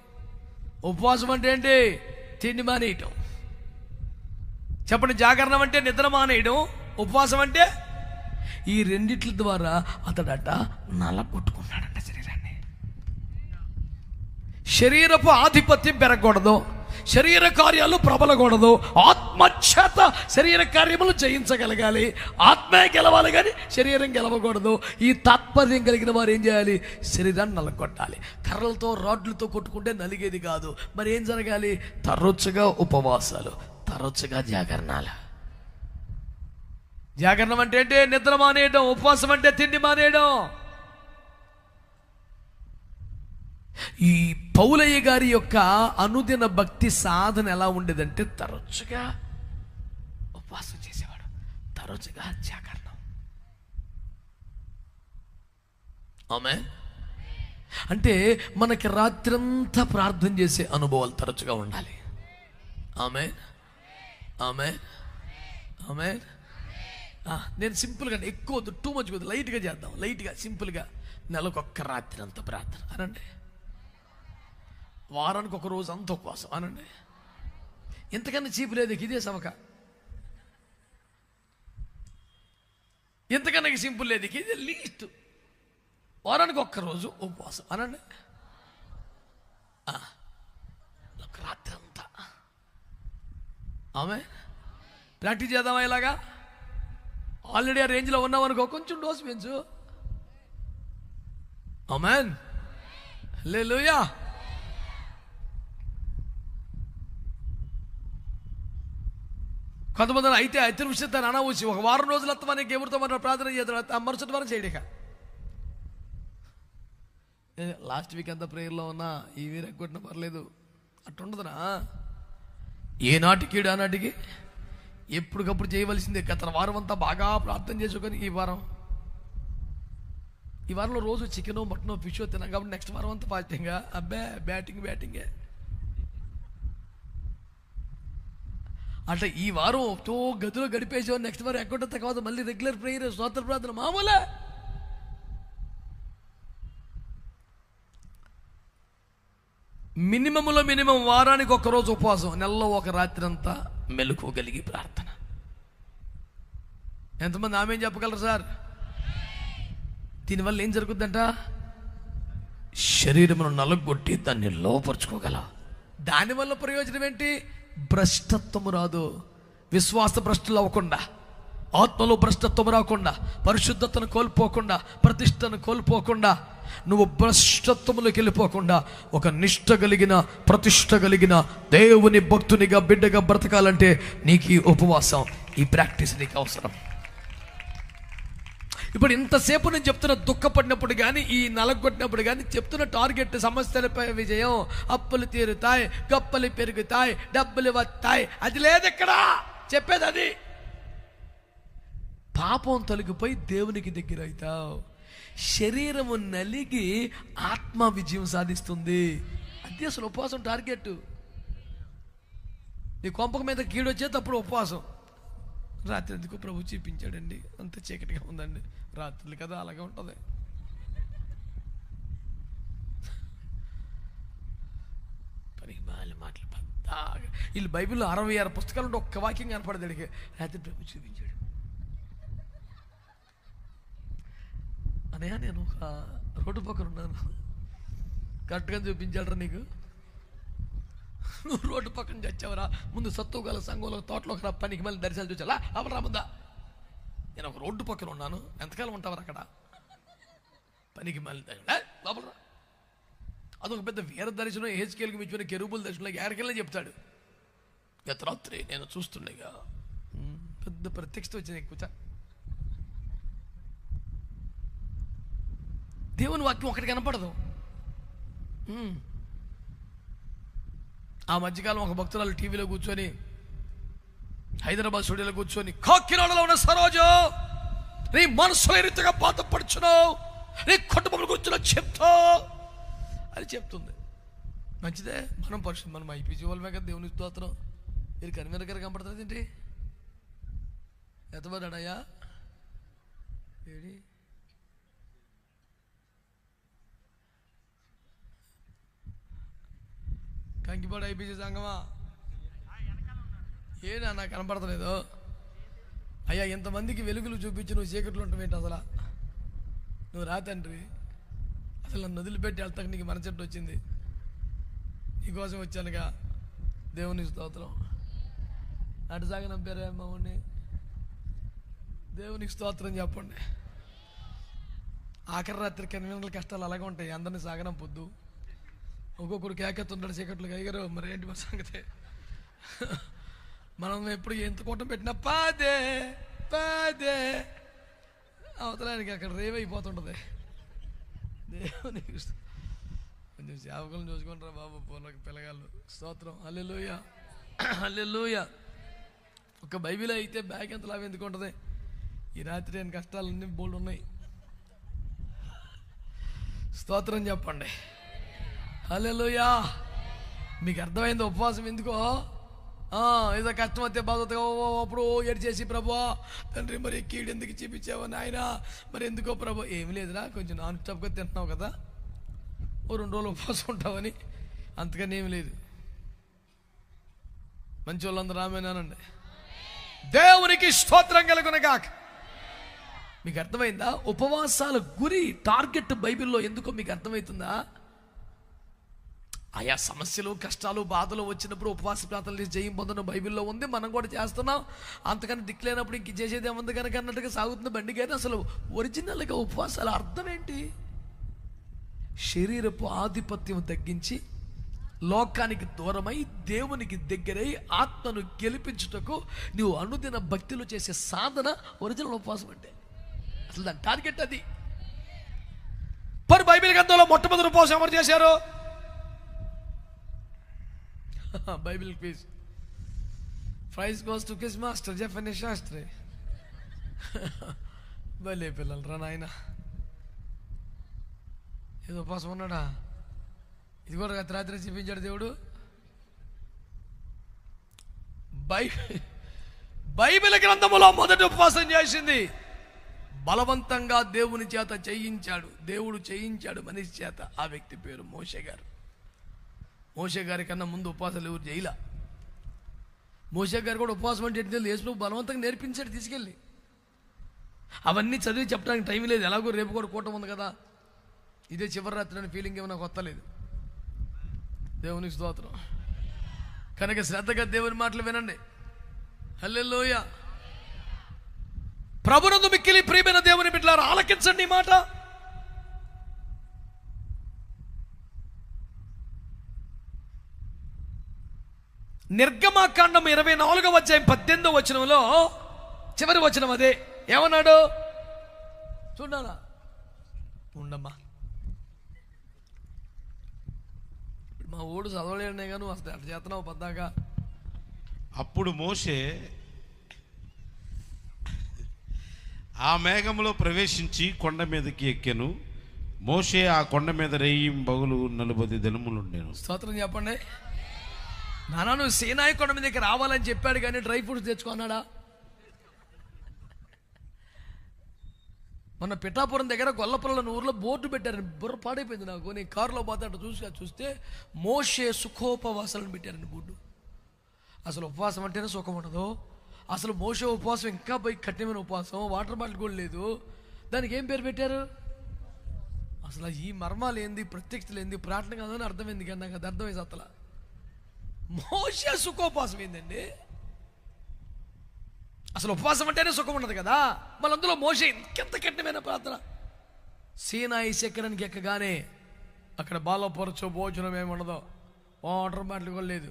ఉపవాసం అంటే ఏంటి? తిండి మానేయటం. చెప్పండి, జాగరణం అంటే నిద్ర మానేయడం, ఉపవాసం అంటే ఈ రెండిట్ల ద్వారా అతడట నలగొట్టుకున్నాడంట శరీరాన్ని. శరీరపు ఆధిపత్యం పెరగకూడదు, శరీర కార్యాలు ప్రబలకూడదు, ఆత్మచేత శరీర కార్యములు జయించగలగాలి. ఆత్మే గెలవాలి కానీ శరీరం గెలవకూడదు. ఈ తాత్పర్యం కలిగిన వారు ఏం చేయాలి? శరీరాన్ని నలగొట్టాలి. కర్రలతో రాడ్లతో కొట్టుకుంటే నలిగేది కాదు. మరి ఏం జరగాలి? తరచుగా ఉపవాసాలు, తరచుగా జాగరణాలు. జాగరణం అంటే ఏంటి? నిద్ర మానేయడం. ఉపవాసం అంటే తిండి మానేయడం. ఈ పౌలయ్య గారి యొక్క అనుదిన భక్తి సాధన ఎలా ఉండేదంటే తరచుగా ఉపవాసం చేసేవాడు, తరచుగా జాగరణం. ఆమేన్. అంటే మనకి రాత్రంతా ప్రార్థన చేసే అనుభవాలు తరచుగా ఉండాలి. ఆమేన్, ఆమేన్, ఆమేన్. నేను సింపుల్గా, ఎక్కువ టూ మచ్ వద్దు, లైట్గా చేద్దాం. లైట్గా సింపుల్గా నెలకొక్క రాత్రి అంత ప్రార్థన అనండి. వారానికి ఒక రోజు అంత ఉపవాసం అనండి. ఇంతకన్నా చీపు లేదు, ఇదే సవక. ఇంతకన్నా సింపుల్ లేదు, ఇదే లీస్ట్. వారానికి ఒక్క రోజు ఉపవాసం అనండి. ఒక రాత్రి అంతా. ఆమె ప్రాక్టీస్ చేద్దామా? ఇలాగా ఆల్రెడీ ఆ రేంజ్లో ఉన్నామనుకో, కొంచెం డోసు పెంచు. ఆమేన్, హల్లెలూయా. కొంతమంది అయితే అతివృష్టితాన్ని అనవచ్చి ఒక వారం రోజులు అత్త మనకి ఎవరితో మనం ప్రార్థన చేద్దాం, మరుసటి వారం చేయడిక. లాస్ట్ వీక్ అంతా ప్రేయర్లో ఉన్నా, ఈ వీరు ఎగ్గొట్టినా పర్లేదు అట్టుండదునా. ఏనాటికి ఆనాటికి ఎప్పటికప్పుడు చేయవలసిందే. గత వారం అంతా బాగా ప్రార్థన చేసుకొని ఈ వారంలో రోజు చికెను మటను ఫిష్ తిన్నాం కాబట్టి నెక్స్ట్ వారం అంతా ఫాస్టింగ్గా. అబ్బే బ్యాటింగే. అంటే ఈ వారం గదిలో గడిపేసావు, నెక్స్ట్ వారం ఎక్కడ తర్వాత మళ్ళీ రెగ్యులర్ ప్రేయర్, స్తోత్ర ప్రార్థన మామూలే. మినిమం వారానికి ఒక్కరోజు ఉపవాసం, నెలలో ఒక రాత్రి అంతా మెలకువగలిగి ప్రార్థన. ఎంతమంది ఆమె చెప్పగలరు సార్? దీనివల్ల ఏం జరుగుతుందంట? శరీరమును నలగొట్టి దాన్ని లోపరుచుకోగలవు. దానివల్ల ప్రయోజనం ఏంటి? భ్రష్టత్వము రాదు. విశ్వాస భ్రష్టులు అవ్వకుండా, ఆత్మలో భ్రష్టత్వం రాకుండా, పరిశుద్ధతను కోల్పోకుండా, ప్రతిష్టను కోల్పోకుండా, నువ్వు భ్రష్టత్వములోకి వెళ్ళిపోకుండా ఒక నిష్ఠ కలిగిన, ప్రతిష్ట కలిగిన దేవుని భక్తునిగా, బిడ్డగా బ్రతకాలంటే నీకు ఈ ఉపవాసం, ఈ ప్రాక్టీస్ నీకు అవసరం. ఇప్పుడు ఇంతసేపు నేను చెప్తున్న దుఃఖపడినప్పుడు కానీ, ఈ నలగొట్టినప్పుడు కానీ చెప్తున్న టార్గెట్ సమస్యలపై విజయం, అప్పులు తీరుతాయి, గొప్పలు పెరుగుతాయి, డబ్బులు వస్తాయి, అది లేదు ఇక్కడ చెప్పేది. అది పాపం తొలగిపోయి దేవునికి దగ్గర అవుతావు. శరీరము నలిగి ఆత్మ విజయం సాధిస్తుంది. అది అసలు ఉపవాసం టార్గెట్. నీ కొంపక మీద కీడొచ్చేది అప్పుడు ఉపవాసం. రాత్రి ఎందుకు ప్రభు చూపించాడండి, అంత చీకటిగా ఉందండి, రాత్రులు కదా అలాగే ఉంటుంది. పనికి మాలి మాటలు పెద్దగా. వీళ్ళు బైబిల్లో 66 పుస్తకాలు ఉంటే ఒక్క వాక్యం కనపడదు. అడిగే రాత్రి ప్రభు చూపించాడు. అనయా నేను ఒక రోడ్డు పక్కన ఉన్నాను, కరెక్ట్గా చూపించాడరా నీకు. నువ్వు రోడ్డు పక్కన చచ్చావరా, ముందు సత్తువు గల సంఘంలో తోటలోకి రా, పనికి మళ్ళీ దర్శనాలు చూచాలా అవరా ముందా. నేను ఒక రోడ్డు పక్కన ఉన్నాను, ఎంతకాలం ఉంటావరా అక్కడ, పనికి మళ్ళీ లోపలరా. అదొక పెద్ద వీర దర్శనం, హెచ్కేల్కి మించిన కెరూబుల దర్శనంలో ఎక్కడికెళ్ళి చెప్తాడు. గత రాత్రి నేను చూస్తుండగా పెద్ద ప్రత్యక్షత వచ్చింది. కూర్చా, దేవుని వాక్యం ఒకటి కనపడదు. ఆ మధ్యకాలం ఒక భక్తురాలు టీవీలో కూర్చొని, హైదరాబాద్ స్టూడియోలో కూర్చొని, కాకినాడలో ఉన్న సరోజు నీ మనసులో రీతిగా బాధపడుచున్నావు, నీ కుటుంబంలో కూర్చున్నా చెప్తావు అని చెప్తుంది. మంచిదే, మనం పరిశుద్ధం, మనం ఐపీసీ వాళ్ళమే కదా దేవుని స్తోత్రం. మీరు కన్వీనర్ గారు కనపడుతుంది ఏంటి, ఎంతమంది ఏడి కంకిపాడు ఐపీసీ సంగమా ఏనా నాకు కనపడతలేదు. అయ్యా ఎంతమందికి వెలుగులు చూపించి నువ్వు చీకట్లు ఉంటావేంటి అసలు, నువ్వు రా తండ్రి, అసలు నన్ను వదిలిపెట్టి వెళ్తాక నీకు మనచెట్టు వచ్చింది, నీకోసం వచ్చానుగా, దేవుని స్తోత్రం. అటు సాగనంపారా అమ్మని, దేవునికి స్తోత్రం చెప్పండి. ఆఖరి రాత్రి కన్వీనర్ల కష్టాలు అలాగే ఉంటాయి, అందరినీ సాగనం పొద్దు ఒక్కొక్కడు కేకెత్తుంటాడు చీకట్లు. అయ్యారు మరి ఏంటి మన సంగతి, మనం ఎప్పుడు ఎంత కూటం పెట్టినా పాదే పాదే అవతలానికి అక్కడ రేవైపోతుంటుంది. దేవుని కొంచెం సేవకులను చూసుకుంటారా బాబు, పూర్ణకి పిల్లగాళ్ళు. స్తోత్రం, హల్లెలూయా హల్లెలూయా. ఒక బైబిల్ అయితే బ్యాగ్ ఎంత లాభం ఎందుకు ఉంటుంది. ఈ రాత్రి నేను కష్టాలన్నీ బోల్డ్ ఉన్నాయి. స్తోత్రం చెప్పండి, హల్లెలూయా. మీకు అర్థమైంది ఉపవాసం ఎందుకో. ఏదో కష్టం వస్తే బాధ అప్పుడు ఏడు చేసి, ప్రభు తండ్రి మరి కీడు ఎందుకు చూపించావు నాయన, మరి ఎందుకో ప్రభు. ఏమి లేదురా, కొంచెం నాన్ స్టాప్గా తింటున్నావు కదా, ఓ 2 రోజులు ఉపవాసం ఉంటావని, అంతకని ఏమి లేదు. మంచి వాళ్ళందరూ ఆమేనండి. దేవునికి స్తోత్రం కలుగునుగాక. మీకు అర్థమైందా ఉపవాసాల గురి, టార్గెట్ బైబిల్లో ఎందుకో మీకు అర్థమవుతుందా. ఆయా సమస్యలు, కష్టాలు, బాధలు వచ్చినప్పుడు ఉపవాస ప్రార్థనలు జయం పొందడం బైబిల్లో ఉంది, మనం కూడా చేస్తున్నాం. అంతకని దిక్కులేనప్పుడు ఇంక చేసేది ఏముంది కనుక అన్నట్టుగా సాగుతుంది బండి. కానీ అసలు ఒరిజినల్గా ఉపవాసాల అర్థం ఏంటి? శరీరపు ఆధిపత్యం తగ్గించి లోకానికి దూరమై దేవునికి దగ్గరై ఆత్మను గెలిపించుటకు నువ్వు అనుదిన భక్తిలో చేసే సాధన ఒరిజినల్ ఉపవాసం అంటే. అసలు దాని టార్గెట్ అది. మరి బైబిల్ గ్రంథంలో మొట్టమొదటి ఉపవాసం ఎవరు చేశారు? Bible quiz. Prize goes to quiz master Zephany Shastri. భలే పిల్లలు రా నాయన. ఏదో ఉపవాసం ఉన్నాడా? ఇది కూడా రాత్రి చూపించాడు దేవుడు. బైబిల్ గ్రంథములో మొదటి ఉపవాసం చేసింది బలవంతంగా దేవుని చేత చేయించాడు. దేవుడు చేయించాడు మనిషి చేత. ఆ వ్యక్తి పేరు మోషే గారు. మోషే గారి కన్నా ముందు ఉపవాసాలు ఎవరు చేయలా. మోషే గారు కూడా ఉపవాసం అంటే ఏంటి యేసు బలవంతంగా నేర్పించాడు తీసుకెళ్ళి. అవన్నీ చదివి చెప్పడానికి టైం లేదు, ఎలాగో రేపు కూడా కూటం ఉంది కదా, ఇదే చివరి రాత్రి అని ఫీలింగ్ ఏమైనా కొత్త లేదు. దేవునికి స్తోత్రం. కనుక శ్రద్ధగా దేవుని మాటలు వినండి. హల్లెలూయా. ప్రభునందు మిక్కిలి ప్రియమైన దేవుని బిడ్డలారా ఆలకించండి ఈ మాట. నిర్గమాకాండం 24వ అధ్యాయం 18వ వచనంలో చివరి వచనం అదే. ఏమన్నాడు? చూడాలా ఉండమ్మా. మా ఊడు చదవలేనే కానీ నువ్వు అసలు ఎట్లా చేస్తున్నావు పద్దాకా. అప్పుడు మోషే ఆ మేఘంలో ప్రవేశించి కొండ మీదకి ఎక్కెను. మోషే ఆ కొండ మీద రేయింబగలు 40 దినములుండెను. స్తోత్రం చెప్పండి. నాన్న నువ్వు సీనాయి కొండ మీదకి రావాలని చెప్పాడు కానీ డ్రై ఫ్రూట్స్ తెచ్చుకున్నాడా? మొన్న పిఠాపురం దగ్గర గొల్లపురం ఊర్లో బోర్డు పెట్టారని బుర్ర పాడైపోయింది నాకు. నేను కారులో పోతే అటు చూస్తే మోషే సుఖోపవాసాలను పెట్టారని బోర్డు. అసలు ఉపవాసం అంటేనే సుఖం ఉండదు. అసలు మోషే ఉపవాసం ఇంకా పోయి కఠినమైన ఉపవాసం, వాటర్ బాటిల్ కూడా లేదు. దానికి ఏం పేరు పెట్టారు? అసలు ఈ మర్మాలు ఏంది, ప్రత్యక్షతలు ఏంది, ప్రార్థన కాదని అర్థమైంది కానీ నాకు అది అర్థమైంది. అసలు మోషే సుఖోపవాసం ఏందండి? అసలు ఉపవాసం అంటేనే సుఖం ఉండదు కదా. మళ్ళీ అందులో మోషే ఇంకెంత కఠినమైన ప్రార్థన. సీనాయి శిఖరానికి ఎక్కగానే అక్కడ బాలపరచు భోజనం ఏమి ఉండదు, వాటర్ బాటిల్ కూడా లేదు.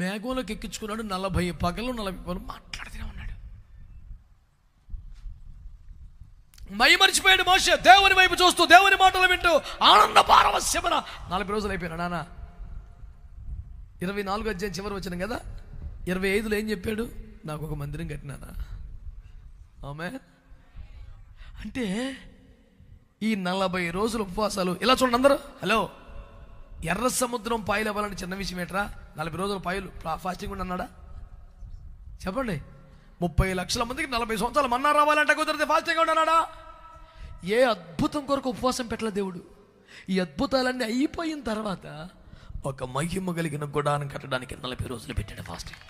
మేఘంలోకి ఎక్కించుకున్నాడు. 40 పగలు 40 పగలు మాట్లాడుతూనే ఉన్నాడు. మై మర్చిపోయాడు మోషే. దేవుని వైపు చూస్తూ దేవుని మాటలు వింటూ ఆనంద పారవశ్యమన 40 రోజులు అయిపోయినా. నాన్న 24 అధ్యాయం చివరి వచ్చిన కదా, 25లో ఏం చెప్పాడు? నాకు ఒక మందిరం కట్టినానా. ఆమె అంటే ఈ 40 రోజులు ఉపవాసాలు. ఇలా చూడండి అందరూ. హలో, ఎర్ర సముద్రం పాయలు అవ్వాలంటే చిన్న విషయం ఏంట్రా? 40 రోజులు పాయలు ఫాస్టింగ్ ఉండి అన్నాడా? చెప్పండి. 30 లక్షల మందికి 40 సంవత్సరాలు మన్నా రావాలంటే కుదిరితే ఫాస్టింగ్ ఉండి అన్నాడా? ఏ అద్భుతం కొరకు ఉపవాసం పెట్టలే దేవుడు. ఈ అద్భుతాలన్నీ అయిపోయిన తర్వాత ఒక మహిమ కలిగిన గుడాన్ని కట్టడానికి 40 రోజులు పెట్టాడు ఫాస్టింగ్.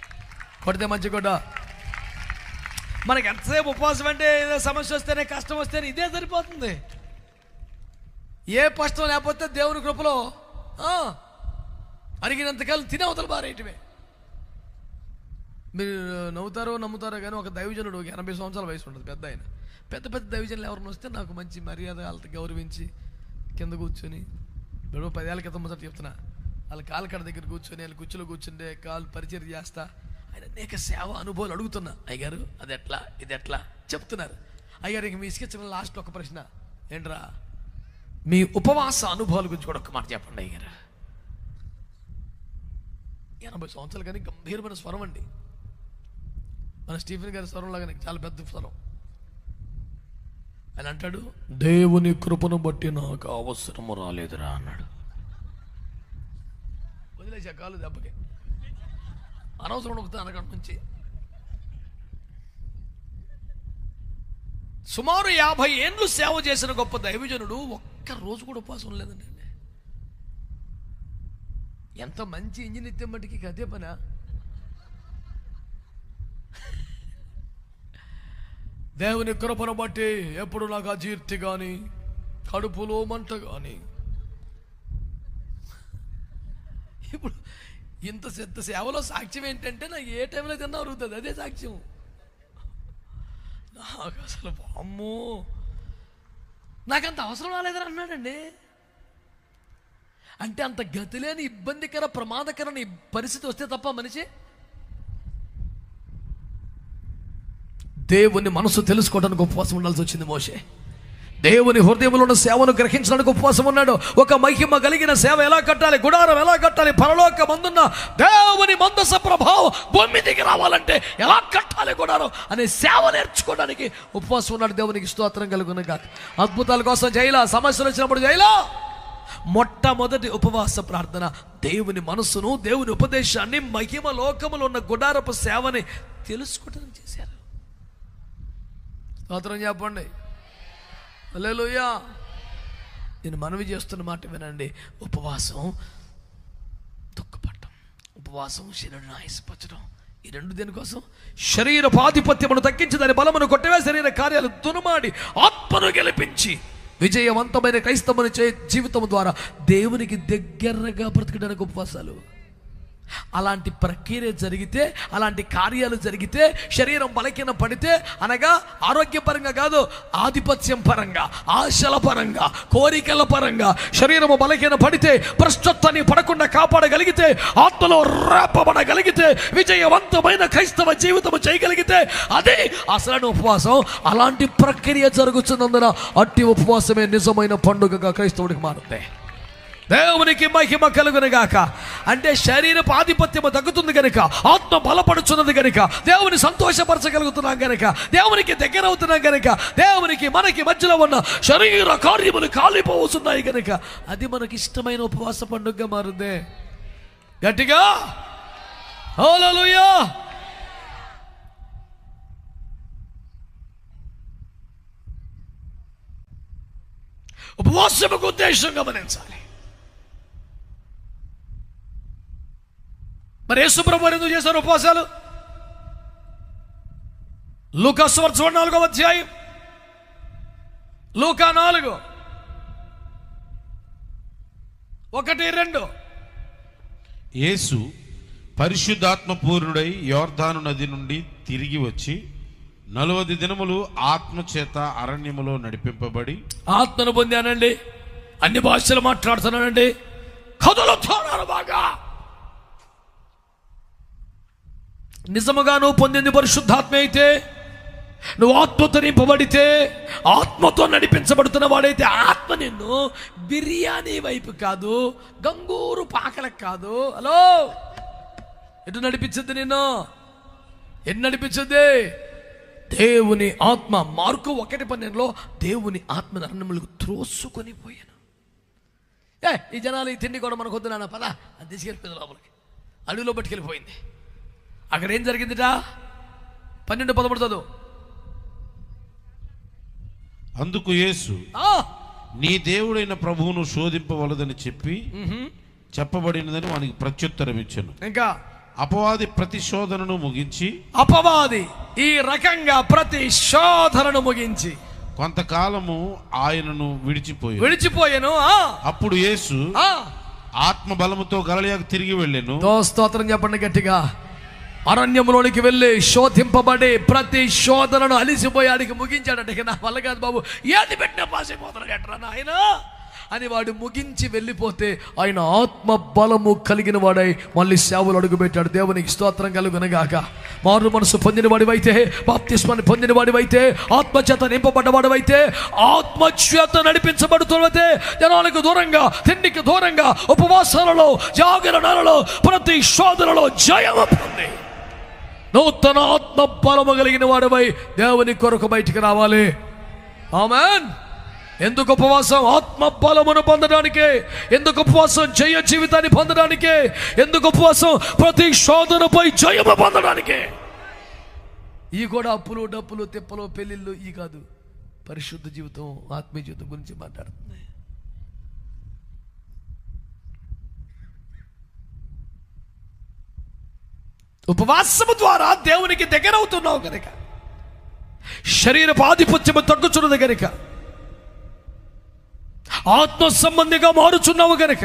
కొడితే మంచి గుడ్డ. మనకి ఎంతసేపు ఉపవాసం అంటే ఏదో సమస్య వస్తేనే, కష్టం వస్తేనే ఇదే సరిపోతుంది. ఏ కష్టం లేకపోతే దేవుని కృపలో అరిగినంతకాలం తినే అవతల బారేయటమే. మీరు నవ్వుతారో నమ్ముతారో కానీ ఒక దైవజనుడు 80 సంవత్సరాల వయసు ఉంటుంది, పెద్ద ఆయన. పెద్ద పెద్ద దైవజనులు ఎవరిని వస్తే నాకు మంచి మర్యాద వాళ్ళతో గౌరవించి కింద కూర్చొని, ఇప్పుడు 10 ఏళ్ళ క్రితం మొదట చెప్తున్నా, వాళ్ళ కాలకడ దగ్గర కూర్చొని వాళ్ళ కుర్చీలో కూర్చుంటే కాలు పరిచయం చేస్తా. ఆయన అనేక సేవ అనుభవాలు అడుగుతున్నా. అయ్యగారు అది ఎట్లా, ఇది ఎట్లా చెప్తున్నారు. అయ్యారు ఇంక మీ ఇసుకొచ్చిన లాస్ట్ ఒక ప్రశ్న ఏంట్రా, మీ ఉపవాస అనుభవాల గురించి కూడా ఒక మాట చెప్పండి అయ్యారు. 80 సంవత్సరాలు కానీ గంభీరమైన స్వరం అండి. మన స్టీఫెన్ గారి స్వరం లాగానే చాలా పెద్ద స్వరం. ఆయన అంటాడు, దేవుని కృపను బట్టి నాకు అవసరము రాలేదురా అన్నాడు. వదిలేసా కాలు దెబ్బకి, అనవసరం నొక్కుతా అనగంట నుంచి. సుమారు 50 ఏళ్ళు సేవ చేసిన గొప్ప దైవజనుడు ఒక్క రోజు కూడా ఉపవాసం లేదండి. ఎంత మంచి ఇంజిన్ ఇస్తే మటుకి అదే పనా? దేవుని కృపను బట్టి ఎప్పుడు నాకు అజీర్తి కానీ, కడుపులో మంట కానీ. ఇప్పుడు ఇంత పెద్ద సేవలో సాక్ష్యం ఏంటంటే నాకు ఏ టైంలో తిన్నా అరుగుతుంది, అదే సాక్ష్యం. నాకు అసలు అమ్మో నాకంత అవసరం రాలేదని అన్నాడండి. అంటే అంత గతిలేని ఇబ్బందికర ప్రమాదకరని పరిస్థితి వస్తే తప్ప మనిషి దేవుని మనసు తెలుసుకోవడానికి ఉపవాసం ఉండాల్సి వచ్చింది మోషే. దేవుని హృదయంలో ఉన్న సేవను గ్రహించడానికి ఉపవాసం ఉన్నాడు. ఒక మహిమ కలిగిన సేవ ఎలా కట్టాలి, గుడారం ఎలా కట్టాలి, పరలోక మందున్న దేవుని మందస ప్రభావం భూమి దిగి రావాలంటే ఎలా కట్టాలి గుడారం అనే సేవ నేర్చుకోవడానికి ఉపవాసం ఉన్నాడు. దేవునికి స్తోత్రం కలుగును గాక. అద్భుతాల కోసం జైలా, సమస్యలు వచ్చినప్పుడు జైలా మొట్టమొదటి ఉపవాస ప్రార్థన దేవుని మనస్సును, దేవుని ఉపదేశాన్ని, మహిమ లోకములో ఉన్న గుడారపు సేవని తెలుసుకోవడం చేశారు. స్తోత్రం చెప్పండి. హల్లెలూయా. నేను మనవి చేస్తున్న మాట వినండి. ఉపవాసం దుఃఖపడటం, ఉపవాసం శరీరాన్ని ఆయాసపరచడం, ఈ రెండు దేనికోసం? శరీరపు ఆధిపత్యమును తగ్గించి దాని బలమును కొట్టవే, శరీర కార్యాలు దునుమాడి ఆత్మను గెలిపించి విజయవంతమైన క్రైస్తవుని జీవితం ద్వారా దేవునికి దగ్గరగా బ్రతకడానికి ఉపవాసాలు. అలాంటి ప్రక్రియ జరిగితే, అలాంటి కార్యాలు జరిగితే, శరీరం బలహీన పడితే, అనగా ఆరోగ్యపరంగా కాదు, ఆధిపత్యం పరంగా, ఆశల పరంగా, కోరికల పరంగా శరీరము బలహీన పడితే, భ్రష్టత్వాన్ని పడకుండా కాపాడగలిగితే, ఆత్మలో రేపబడగలిగితే, విజయవంతమైన క్రైస్తవ జీవితం చేయగలిగితే అదే అసలైన ఉపవాసం. అలాంటి ప్రక్రియ జరుగుతున్నందున అట్టి ఉపవాసమే నిజమైన పండుగగా క్రైస్తవుడికి మారుతాయి. దేవునికి మహిమ కలుగును గాక. అంటే శరీరపు ఆధిపత్యము తగ్గుతుంది కనుక, ఆత్మ బలపడుచున్నది కనుక, దేవుని సంతోషపరచగలుగుతున్నాం కనుక, దేవునికి దగ్గర అవుతున్నాం కనుక, దేవునికి మనకి మధ్యలో ఉన్న శరీర కార్యములు కాలిపోతున్నాయి కనుక అది మనకి ఇష్టమైన ఉపవాస పండుగగా మారుంది. గట్టిగా హల్లెలూయా. ఉపవాసముకు ఉద్దేశం గమనించాలి. మరి యేసు ప్రభువు ఎందుకు చేశారు ఉపవాసాలు? లూకా సువార్త 4వ అధ్యాయం, లూకా 4 1-2. యేసు పరిశుద్ధాత్మ పూర్ణుడై యోర్దాను నది నుండి తిరిగి వచ్చి 40 దినములు ఆత్మ చేత అరణ్యములో నడిపింపబడి, ఆత్మను పొందానండి, అన్ని భాషలు మాట్లాడుతున్నానండి, కదులుతున్నాను బాగా. నిజముగా నువ్వు పొందింది పరిశుద్ధాత్మ అయితే, నువ్వు ఆత్మతో నింపబడితే, ఆత్మతో నడిపించబడుతున్న వాడైతే, ఆత్మ నిన్ను బిర్యానీ వైపు కాదు, గంగూరు పాకలకు కాదు, హలో, ఎటు నడిపించింది? నిన్ను ఎటు నడిపించింది? దేవుని ఆత్మ. మార్కు 1:12 దేవుని ఆత్మ అరణ్యములకు త్రోసుకొని పోయాను. ఈ జనాలు ఈ తిండి కూడా మనకు వద్దు నాన్న, పద అది తీసుకెళ్ళిపోయింది లోపలికి, అడవిలో పట్టుకెళ్ళిపోయింది. అక్కడ ఏం జరిగిందిట? 12-13 చదువు. అందుకు యేసు, నీ దేవుడైన ప్రభువును శోధింపవలదని చెప్పబడినదని వానికి ప్రత్యుత్తరం ఇచ్చాను. ఇంకా అపవాది ప్రతి శోధనను ముగించి, అపవాది ఈ రకంగా ప్రతి శోధనను ముగించి కొంతకాలము ఆయనను విడిచిపోయాను. అప్పుడు యేసు ఆత్మ బలముతో గలిలయకు తిరిగి వెళ్ళెను. స్తోత్రం చెప్పండి గట్టిగా. అరణ్యంలోనికి వెళ్ళి శోధింపబడి ప్రతి శోధనను అలిసిపోయాడికి ముగించాడంటే, నా వల్ల కాదు బాబు, ఏది పెట్టినా పాస్ అయిపోతాడు ఎట్రా నాయన అని వాడు ముగించి వెళ్ళిపోతే, ఆయన ఆత్మ బలము కలిగిన వాడై మళ్ళీ సేవలు అడుగుపెట్టాడు. దేవునికి స్తోత్రం కలుగునగాక. మారు మనసు పొందిన వాడివైతే, బాప్తిస్మాన్ని పొందిన వాడివైతే, ఆత్మచేత నింపబడ్డవాడివైతే, ఆత్మచేత నడిపించబడుతున్నదే, జనాలకు దూరంగా, తిండికి దూరంగా, ఉపవాసాలలో, జాగరణలో, ప్రతి శోధనలో జయము పొంది నూతన ఆత్మ బలము కలిగిన వాడివై దేవుని కొరకు బయటికి రావాలి. ఆమేన్. ఎందుకు ఉపవాసం? ఆత్మ బలమును పొందడానికే. ఎందుకు ఉపవాసం? జయ జీవితాన్ని పొందడానికే. ఎందుకు ఉపవాసం? ప్రతి శోధనపై జయము పొందడానికే. ఈ కూడా అప్పులు, డప్పులు, తిప్పలు, పెళ్ళిళ్ళు ఈ కాదు. పరిశుద్ధ జీవితం, ఆత్మీయ జీవితం గురించి మాట్లాడుతుంది. ఉపవాసము ద్వారా దేవునికి దగ్గర అవుతున్నావు కనుక, శరీరపు ఆధిపత్యము తగ్గుచున్నది కనుక, ఆత్మ సంబంధిగా మారుచున్నావు గనక,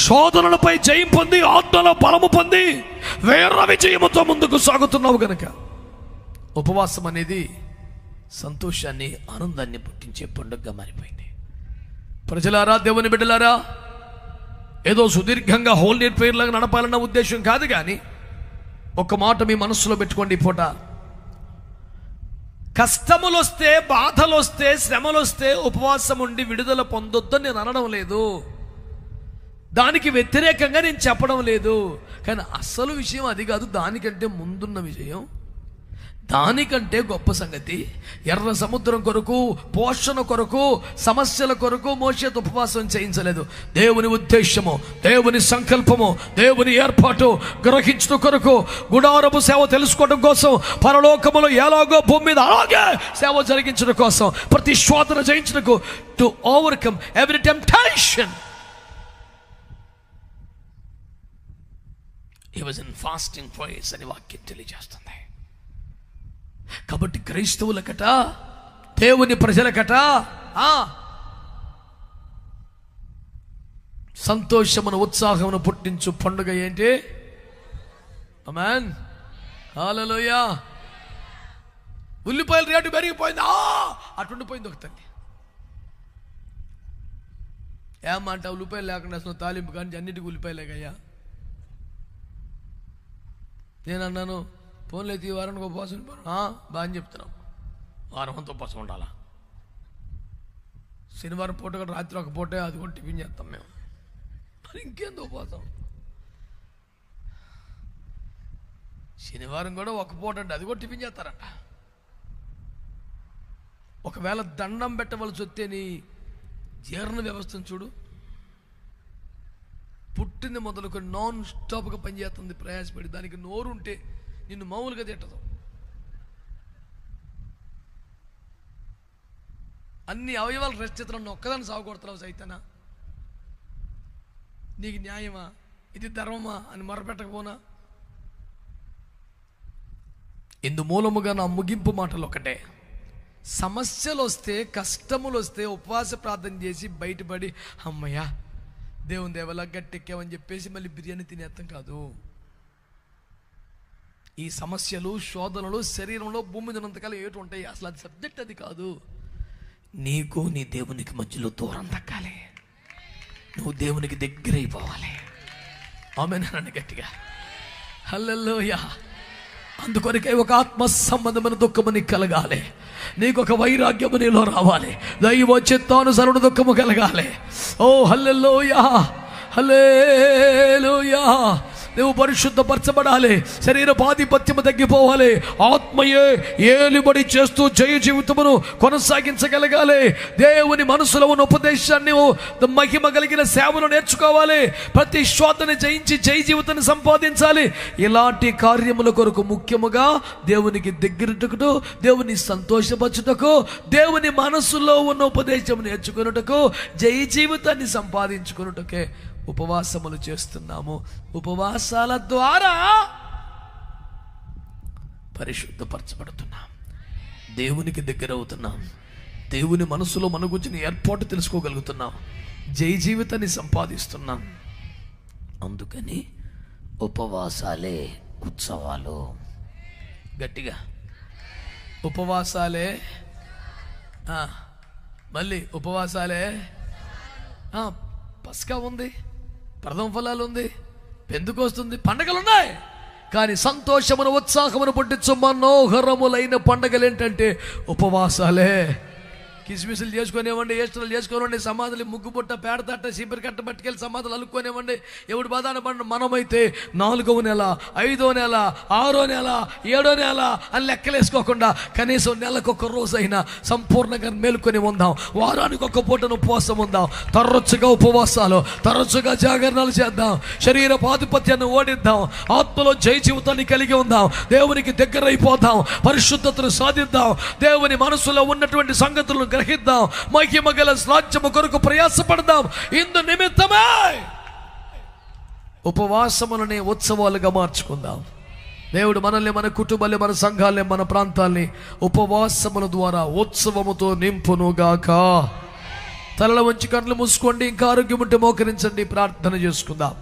శోధనలపై జయం పొంది, ఆత్మలో బలము పొంది, వేర విజయముతో ముందుకు సాగుతున్నావు గనక, ఉపవాసం అనేది సంతోషాన్ని, ఆనందాన్ని పుట్టించే పండుగగా మారిపోయింది. ప్రజలారా, దేవుని బిడ్డలారా, ఏదో సుదీర్ఘంగా హోల్ ప్రేయర్లాగా నడపాలన్న ఉద్దేశం కాదు. కానీ ఒక మాట మీ మనస్సులో పెట్టుకోండి. ఈ పూట కష్టములు వస్తే, బాధలు వస్తే, శ్రమలు వస్తే ఉపవాసం ఉండి విడుదల పొందొద్దని నేను అనడం లేదు. దానికి వ్యతిరేకంగా నేను చెప్పడం లేదు. కానీ అసలు విషయం అది కాదు. దానికంటే ముందున్న విషయం, దానికంటే గొప్ప సంగతి, ఎర్ర సముద్రం కొరకు, పోషణ కొరకు, సమస్యల కొరకు మోషేతో ఉపవాసం చేయించలేదు. దేవుని ఉద్దేశము, దేవుని సంకల్పము, దేవుని ఏర్పాటు గ్రహించడం కొరకు, గుడారపు సేవ తెలుసుకోవడం కోసం, పరలోకములో ఎలాగో భూమి మీద అలాగే సేవ జరిగించడం కోసం, ప్రతి శోధన జయించడానికి, to overcome every temptation. He was in fasting prayers అని వాక్యం తెలియజేస్తుంది. కాబట్టి క్రైస్తవులకట, దేవుని ప్రజలకట సంతోషమును ఉత్సాహమును పుట్టించు పండుగ ఏంటి? ఆమేన్, హల్లెలూయా. ఉల్లిపాయల రేటు పెరిగిపోయింది, అటుండిపోయింది ఒక తల్లి. ఏమంట ఉల్లిపాయలు లేకుండా అసలు తాలింపు కానీ అన్నిటికీ ఉల్లిపాయలేకయ్యా. నేను అన్నాను, ఫోన్లో ఈ వారానికి ఉపవాసం బాగా అని చెప్తున్నాం. వారం అంతా ఉపవాసం ఉండాలా? శనివారం పూట కూడా రాత్రి ఒక పూటే అది కూడా టిఫిన్ చేస్తాం మేము. మరి ఇంకేంది ఉపవాసం? శనివారం కూడా ఒక పూట అంటే అది కూడా టిఫిన్ చేస్తారంట. ఒకవేళ దండం పెట్టవలసి వస్తే నీ జీర్ణ వ్యవస్థను చూడు, పుట్టింది మొదలుకొని నాన్ స్టాప్గా పనిచేస్తుంది ప్రయాసపడి. దానికి నోరు ఉంటే నిన్ను మామూలుగా తిట్టదు. అన్ని అవయవాలు రెస్ట్ చేస్తున్నాను, ఒక్కదాన్ని సాగుకొడుతున్నావు సైతనా. నీకు న్యాయమా, ఇది ధర్మమా అని మొరపెట్టకపోనా? ఇందు మూలముగా నా ముగింపు మాటలు ఒకటే, సమస్యలు వస్తే, కష్టములు వస్తే ఉపవాస ప్రార్థన చేసి బయటపడి అమ్మయ్యా దేవుని దేవలా గట్టెక్కామని చెప్పేసి మళ్ళీ బిర్యానీ తినేస్తాం కాదు. ఈ సమస్యలు, శోధనలు శరీరంలో భూమి మీద ఉన్నంతకాలం ఏటు ఉంటాయి. అసలు అది సబ్జెక్ట్ అది కాదు. నీకు నీ దేవునికి మధ్యలో దూరం తగ్గాలి, నువ్వు దేవునికి దగ్గర అయిపోవాలి. ఆమేన్ గట్టిగా హల్లెలూయా. అందుకొరకే ఒక ఆత్మ సంబంధమైన దుఃఖము నీకు కలగాలి, నీకు ఒక వైరాగ్యము నీలో రావాలి, దైవ చిత్తానుసరణ దుఃఖము కలగాలి. ఓ హల్లెలూయా, హల్లెలూయా. నువ్వు పరిశుద్ధపరచబడాలి, శరీరపు ఆధిపత్యము తగ్గిపోవాలి, ఆత్మయే ఏలుబడి చేస్తూ జయ జీవితమును కొనసాగించగలగాలి. దేవుని మనసులో ఉన్న ఉపదేశాన్ని, మహిమ కలిగిన సేవను నేర్చుకోవాలి, ప్రతి శోధన జయించి జయ జీవితాన్ని సంపాదించాలి. ఇలాంటి కార్యముల కొరకు ముఖ్యముగా దేవునికి దగ్గరటకు, దేవుని సంతోషపరచుటకు, దేవుని మనసులో ఉన్న ఉపదేశం నేర్చుకున్నటకు, జయ జీవితాన్ని సంపాదించుకున్నటకే ఉపవాసములు చేస్తున్నాము. ఉపవాసాల ద్వారా పరిశుద్ధపరచబడుతున్నాం, దేవునికి దగ్గర అవుతున్నాం, దేవుని మనసులో మన గురించి ఏర్పాటు తెలుసుకోగలుగుతున్నాం, జయ జీవితాన్ని సంపాదిస్తున్నాం. అందుకని ఉపవాసాలే ఉత్సవాలు. గట్టిగా ఉపవాసాలే, మళ్ళీ ఉపవాసాలే. పస్కా ఉంది, ప్రథమ ఫలాలు ఉంది, పెందుకొస్తుంది, పండగలు ఉన్నాయి. కానీ సంతోషమును ఉత్సాహమును పుట్టించు మనోహరములైన పండగలు ఏంటంటే ఉపవాసాలే. కిస్మిసులు చేసుకునేవ్వండి, ఏస్టర్లు చేసుకోనివ్వండి, సమాధులు ముగ్గు పుట్ట పేడతట్ట శిబిరి కట్ట పట్టుకెళ్ళి సమాధులు అల్లుకునేవ్వండి. ఎవడు బాధాన పడిన మనమైతే 4వ నెల, 5వ నెల, 6వ నెల, 7వ నెల అని లెక్కలేసుకోకుండా కనీసం నెలకొక రోజైనా సంపూర్ణంగా మేలుకొని ఉందాం. వారానికి ఒక పూటను ఉపవాసం ఉందాం. తరచుగా ఉపవాసాలు, తరచుగా జాగరణాలు చేద్దాం. శరీర ఆధిపత్యాన్ని ఓడిద్దాం, ఆత్మలో జయ జీవితాన్ని కలిగి ఉందాం, దేవునికి దగ్గర అయిపోదాం, పరిశుద్ధతను సాధిద్దాం, దేవుని మనసులో ఉన్నటువంటి సంగతులను గ్రహిద్దాం, మహిమ గల రాజ్యము కొరకు ప్రయాసపడదాం. ఇందు నిమిత్తమే ఉపవాసములనే ఉత్సవాలుగా మార్చుకుందాం. దేవుడు మనల్ని, మన కుటుంబాన్ని, మన సంఘాలని, మన ప్రాంతాల్ని ఉపవాసముల ద్వారా ఉత్సవముతో నింపునుగాక. తలల వంచి కళ్ళు మూసుకోండి, ఇంకా ఆరోగ్యం ఉంటే మోకరించండి, ప్రార్థన చేసుకుందాం.